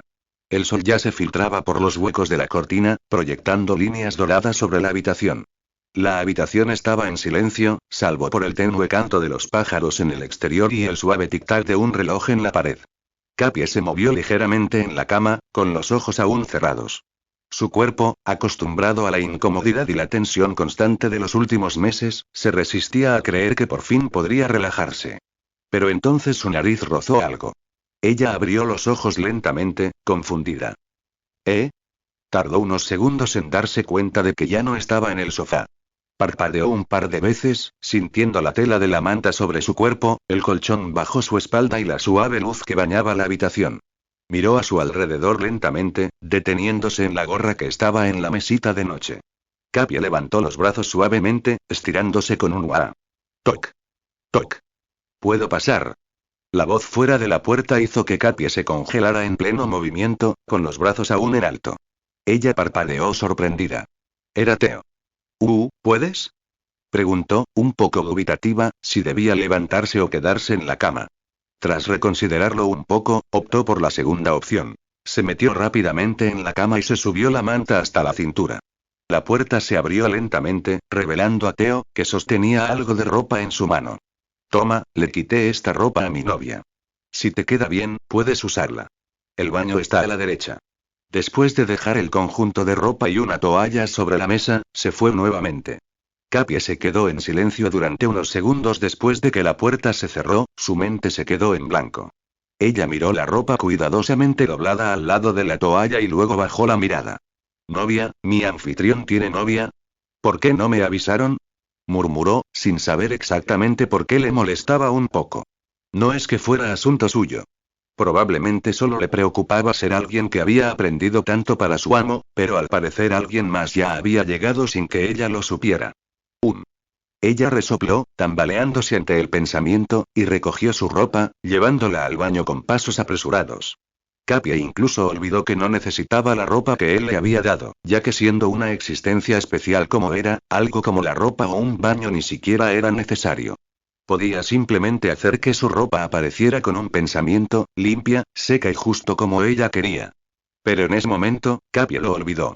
Speaker 1: El sol ya se filtraba por los huecos de la cortina, proyectando líneas doradas sobre la habitación. La habitación estaba en silencio, salvo por el tenue canto de los pájaros en el exterior y el suave tic-tac de un reloj en la pared. Kappie se movió ligeramente en la cama, con los ojos aún cerrados. Su cuerpo, acostumbrado a la incomodidad y la tensión constante de los últimos meses, se resistía a creer que por fin podría relajarse. Pero entonces su nariz rozó algo. Ella abrió los ojos lentamente, confundida. Tardó unos segundos en darse cuenta de que ya no estaba en el sofá. Parpadeó un par de veces, sintiendo la tela de la manta sobre su cuerpo, el colchón bajo su espalda y la suave luz que bañaba la habitación. Miró a su alrededor lentamente, deteniéndose en la gorra que estaba en la mesita de noche. Kappie levantó los brazos suavemente, estirándose con un wah. Toc. Toc. ¿Puedo pasar? La voz fuera de la puerta hizo que Kappie se congelara en pleno movimiento, con los brazos aún en alto. Ella parpadeó sorprendida. Era Theo. ¿Puedes? Preguntó, un poco dubitativa, si debía levantarse o quedarse en la cama. Tras reconsiderarlo un poco, optó por la segunda opción. Se metió rápidamente en la cama y se subió la manta hasta la cintura. La puerta se abrió lentamente, revelando a Theo, que sostenía algo de ropa en su mano. Toma, le quité esta ropa a mi novia. Si te queda bien, puedes usarla. El baño está a la derecha. Después de dejar el conjunto de ropa y una toalla sobre la mesa, se fue nuevamente. Kappie se quedó en silencio durante unos segundos después de que la puerta se cerró, su mente se quedó en blanco. Ella miró la ropa cuidadosamente doblada al lado de la toalla y luego bajó la mirada. ¿Novia? ¿Mi anfitrión tiene novia? ¿Por qué no me avisaron? Murmuró, sin saber exactamente por qué le molestaba un poco. No es que fuera asunto suyo. Probablemente solo le preocupaba ser alguien que había aprendido tanto para su amo, pero al parecer alguien más ya había llegado sin que ella lo supiera. Ella resopló, tambaleándose ante el pensamiento, y recogió su ropa, llevándola al baño con pasos apresurados. Kappie incluso olvidó que no necesitaba la ropa que él le había dado, ya que siendo una existencia especial como era, algo como la ropa o un baño ni siquiera era necesario. Podía simplemente hacer que su ropa apareciera con un pensamiento, limpia, seca y justo como ella quería. Pero en ese momento, Kappie lo olvidó.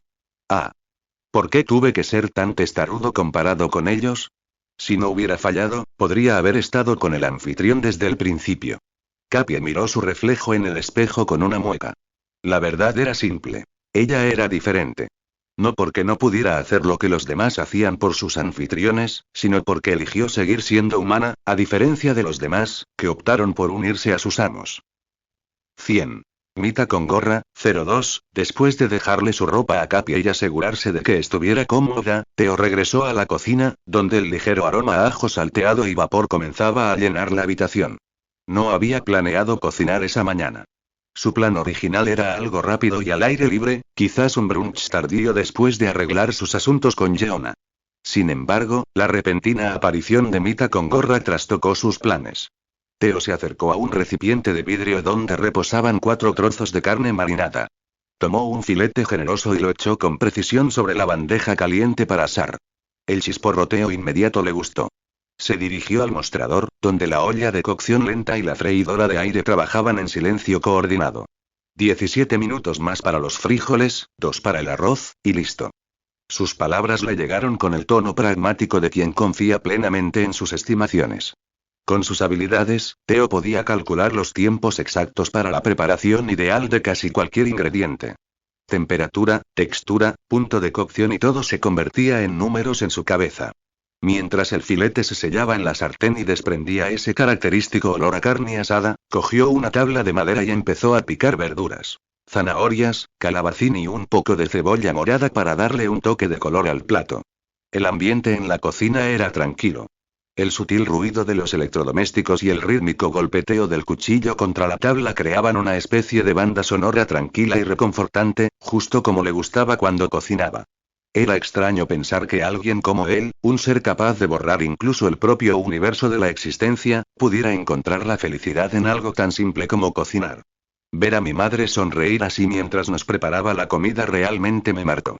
Speaker 1: ¿Por qué tuve que ser tan testarudo comparado con ellos? Si no hubiera fallado, podría haber estado con el anfitrión desde el principio. Kappie miró su reflejo en el espejo con una mueca. La verdad era simple. Ella era diferente. No porque no pudiera hacer lo que los demás hacían por sus anfitriones, sino porque eligió seguir siendo humana, a diferencia de los demás, que optaron por unirse a sus amos. 100. Mita con gorra, 02, después de dejarle su ropa a Kappie y asegurarse de que estuviera cómoda, Theo regresó a la cocina, donde el ligero aroma a ajo salteado y vapor comenzaba a llenar la habitación. No había planeado cocinar esa mañana. Su plan original era algo rápido y al aire libre, quizás un brunch tardío después de arreglar sus asuntos con Jeona. Sin embargo, la repentina aparición de Mita con gorra trastocó sus planes. Theo se acercó a un recipiente de vidrio donde reposaban 4 trozos de carne marinada. Tomó un filete generoso y lo echó con precisión sobre la bandeja caliente para asar. El chisporroteo inmediato le gustó. Se dirigió al mostrador, donde la olla de cocción lenta y la freidora de aire trabajaban en silencio coordinado. 17 minutos más para los frijoles, 2 para el arroz, y listo. Sus palabras le llegaron con el tono pragmático de quien confía plenamente en sus estimaciones. Con sus habilidades, Theo podía calcular los tiempos exactos para la preparación ideal de casi cualquier ingrediente. Temperatura, textura, punto de cocción y todo se convertía en números en su cabeza. Mientras el filete se sellaba en la sartén y desprendía ese característico olor a carne asada, cogió una tabla de madera y empezó a picar verduras. Zanahorias, calabacín y un poco de cebolla morada para darle un toque de color al plato. El ambiente en la cocina era tranquilo. El sutil ruido de los electrodomésticos y el rítmico golpeteo del cuchillo contra la tabla creaban una especie de banda sonora tranquila y reconfortante, justo como le gustaba cuando cocinaba. Era extraño pensar que alguien como él, un ser capaz de borrar incluso el propio universo de la existencia, pudiera encontrar la felicidad en algo tan simple como cocinar. Ver a mi madre sonreír así mientras nos preparaba la comida realmente me marcó.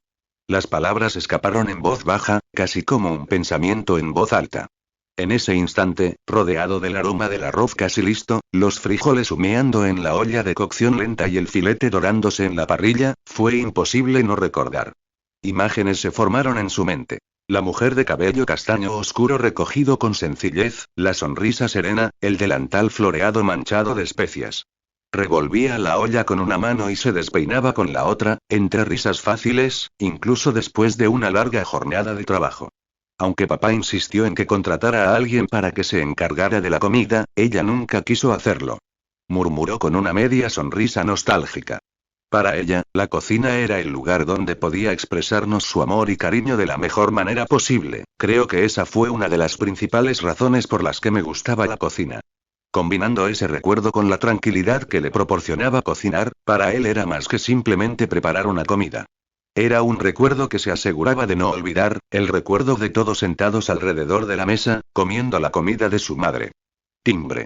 Speaker 1: Las palabras escaparon en voz baja, casi como un pensamiento en voz alta. En ese instante, rodeado del aroma del arroz casi listo, los frijoles humeando en la olla de cocción lenta y el filete dorándose en la parrilla, fue imposible no recordar. Imágenes se formaron en su mente. La mujer de cabello castaño oscuro recogido con sencillez, la sonrisa serena, el delantal floreado manchado de especias. Revolvía la olla con una mano y se despeinaba con la otra, entre risas fáciles, incluso después de una larga jornada de trabajo. Aunque papá insistió en que contratara a alguien para que se encargara de la comida, ella nunca quiso hacerlo. Murmuró con una media sonrisa nostálgica. Para ella, la cocina era el lugar donde podía expresarnos su amor y cariño de la mejor manera posible. Creo que esa fue una de las principales razones por las que me gustaba la cocina. Combinando ese recuerdo con la tranquilidad que le proporcionaba cocinar, para él era más que simplemente preparar una comida. Era un recuerdo que se aseguraba de no olvidar, el recuerdo de todos sentados alrededor de la mesa, comiendo la comida de su madre. Timbre.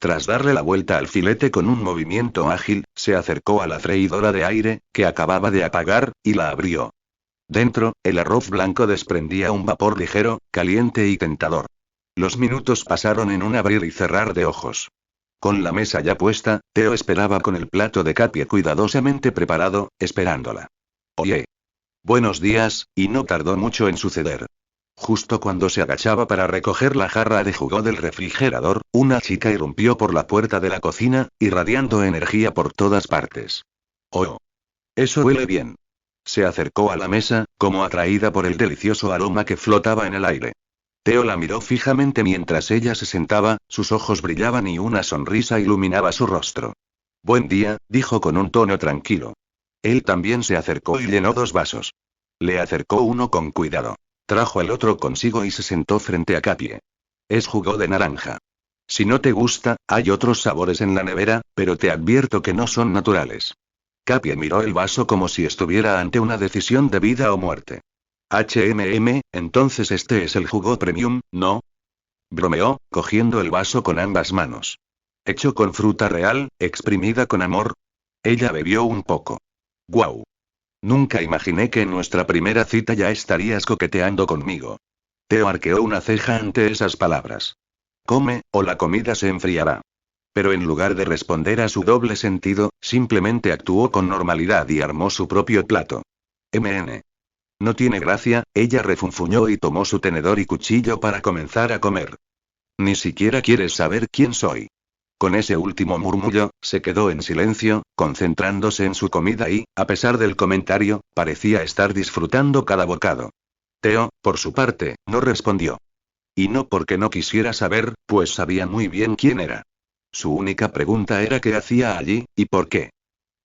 Speaker 1: Tras darle la vuelta al filete con un movimiento ágil, se acercó a la freidora de aire, que acababa de apagar, y la abrió. Dentro, el arroz blanco desprendía un vapor ligero, caliente y tentador. Los minutos pasaron en un abrir y cerrar de ojos. Con la mesa ya puesta, Theo esperaba con el plato de Katie cuidadosamente preparado, esperándola. Oye. Buenos días, y no tardó mucho en suceder. Justo cuando se agachaba para recoger la jarra de jugo del refrigerador, una chica irrumpió por la puerta de la cocina, irradiando energía por todas partes. ¡Oh! Eso huele bien. Se acercó a la mesa, como atraída por el delicioso aroma que flotaba en el aire. Theo la miró fijamente mientras ella se sentaba, sus ojos brillaban y una sonrisa iluminaba su rostro. Buen día, dijo con un tono tranquilo. Él también se acercó y llenó 2 vasos. Le acercó uno con cuidado. Trajo el otro consigo y se sentó frente a Katie. Es jugo de naranja. Si no te gusta, hay otros sabores en la nevera, pero te advierto que no son naturales. Katie miró el vaso como si estuviera ante una decisión de vida o muerte. Entonces este es el jugo premium, ¿no? Bromeó, cogiendo el vaso con ambas manos. Hecho con fruta real, exprimida con amor. Ella bebió un poco. ¡Guau! Nunca imaginé que en nuestra primera cita ya estarías coqueteando conmigo. Theo arqueó una ceja ante esas palabras. Come, o la comida se enfriará. Pero en lugar de responder a su doble sentido, simplemente actuó con normalidad y armó su propio plato. No tiene gracia, ella refunfuñó y tomó su tenedor y cuchillo para comenzar a comer. Ni siquiera quieres saber quién soy. Con ese último murmullo, se quedó en silencio, concentrándose en su comida y, a pesar del comentario, parecía estar disfrutando cada bocado. Theo, por su parte, no respondió. Y no porque no quisiera saber, pues sabía muy bien quién era. Su única pregunta era qué hacía allí, y por qué.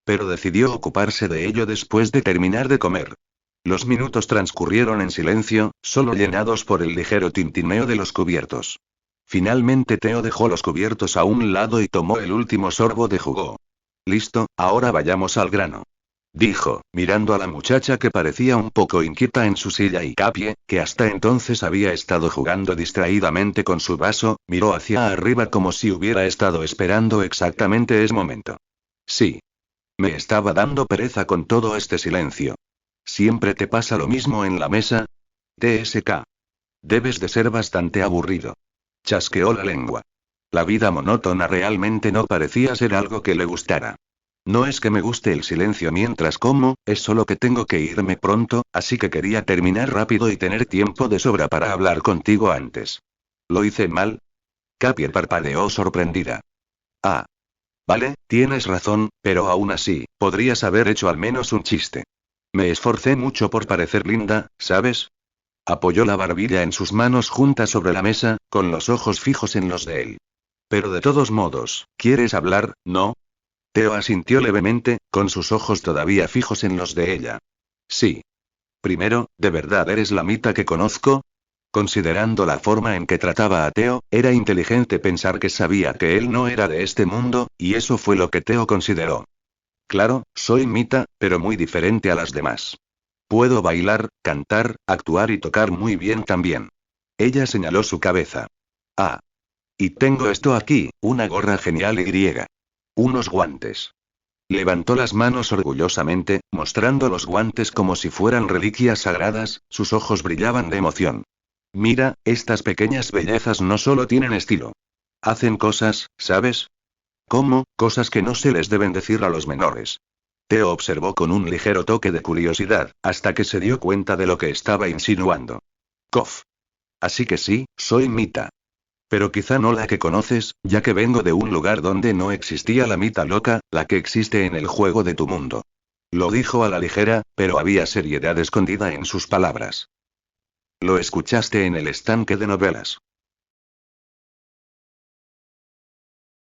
Speaker 1: Pero decidió ocuparse de ello después de terminar de comer. Los minutos transcurrieron en silencio, solo llenados por el ligero tintineo de los cubiertos. Finalmente Theo dejó los cubiertos a un lado y tomó el último sorbo de jugo. Listo, ahora vayamos al grano. Dijo, mirando a la muchacha que parecía un poco inquieta en su silla y Katie, que hasta entonces había estado jugando distraídamente con su vaso, miró hacia arriba como si hubiera estado esperando exactamente ese momento. Sí. Me estaba dando pereza con todo este silencio. ¿Siempre te pasa lo mismo en la mesa? TSK. Debes de ser bastante aburrido. Chasqueó la lengua. La vida monótona realmente no parecía ser algo que le gustara. No es que me guste el silencio mientras como, es solo que tengo que irme pronto, así que quería terminar rápido y tener tiempo de sobra para hablar contigo antes. ¿Lo hice mal? Capier parpadeó sorprendida. Ah. Vale, tienes razón, pero aún así, podrías haber hecho al menos un chiste. Me esforcé mucho por parecer linda, ¿sabes? Apoyó la barbilla en sus manos juntas sobre la mesa, con los ojos fijos en los de él. Pero de todos modos, ¿quieres hablar, no? Theo asintió levemente, con sus ojos todavía fijos en los de ella. Sí. Primero, ¿de verdad eres la Mita que conozco? Considerando la forma en que trataba a Theo, era inteligente pensar que sabía que él no era de este mundo, y eso fue lo que Theo consideró. Claro, soy Mita, pero muy diferente a las demás. Puedo bailar, cantar, actuar y tocar muy bien también. Ella señaló su cabeza. Ah. Y tengo esto aquí, una gorra genial y griega. Unos guantes. Levantó las manos orgullosamente, mostrando los guantes como si fueran reliquias sagradas, sus ojos brillaban de emoción. Mira, estas pequeñas bellezas no solo tienen estilo. Hacen cosas, ¿sabes? ¿Cómo? Cosas que no se les deben decir a los menores. Theo observó con un ligero toque de curiosidad, hasta que se dio cuenta de lo que estaba insinuando. Cof. Así que sí, soy Mita. Pero quizá no la que conoces, ya que vengo de un lugar donde no existía la Mita loca, la que existe en el juego de tu mundo. Lo dijo a la ligera, pero había seriedad escondida en sus palabras. Lo escuchaste en el estanque de novelas.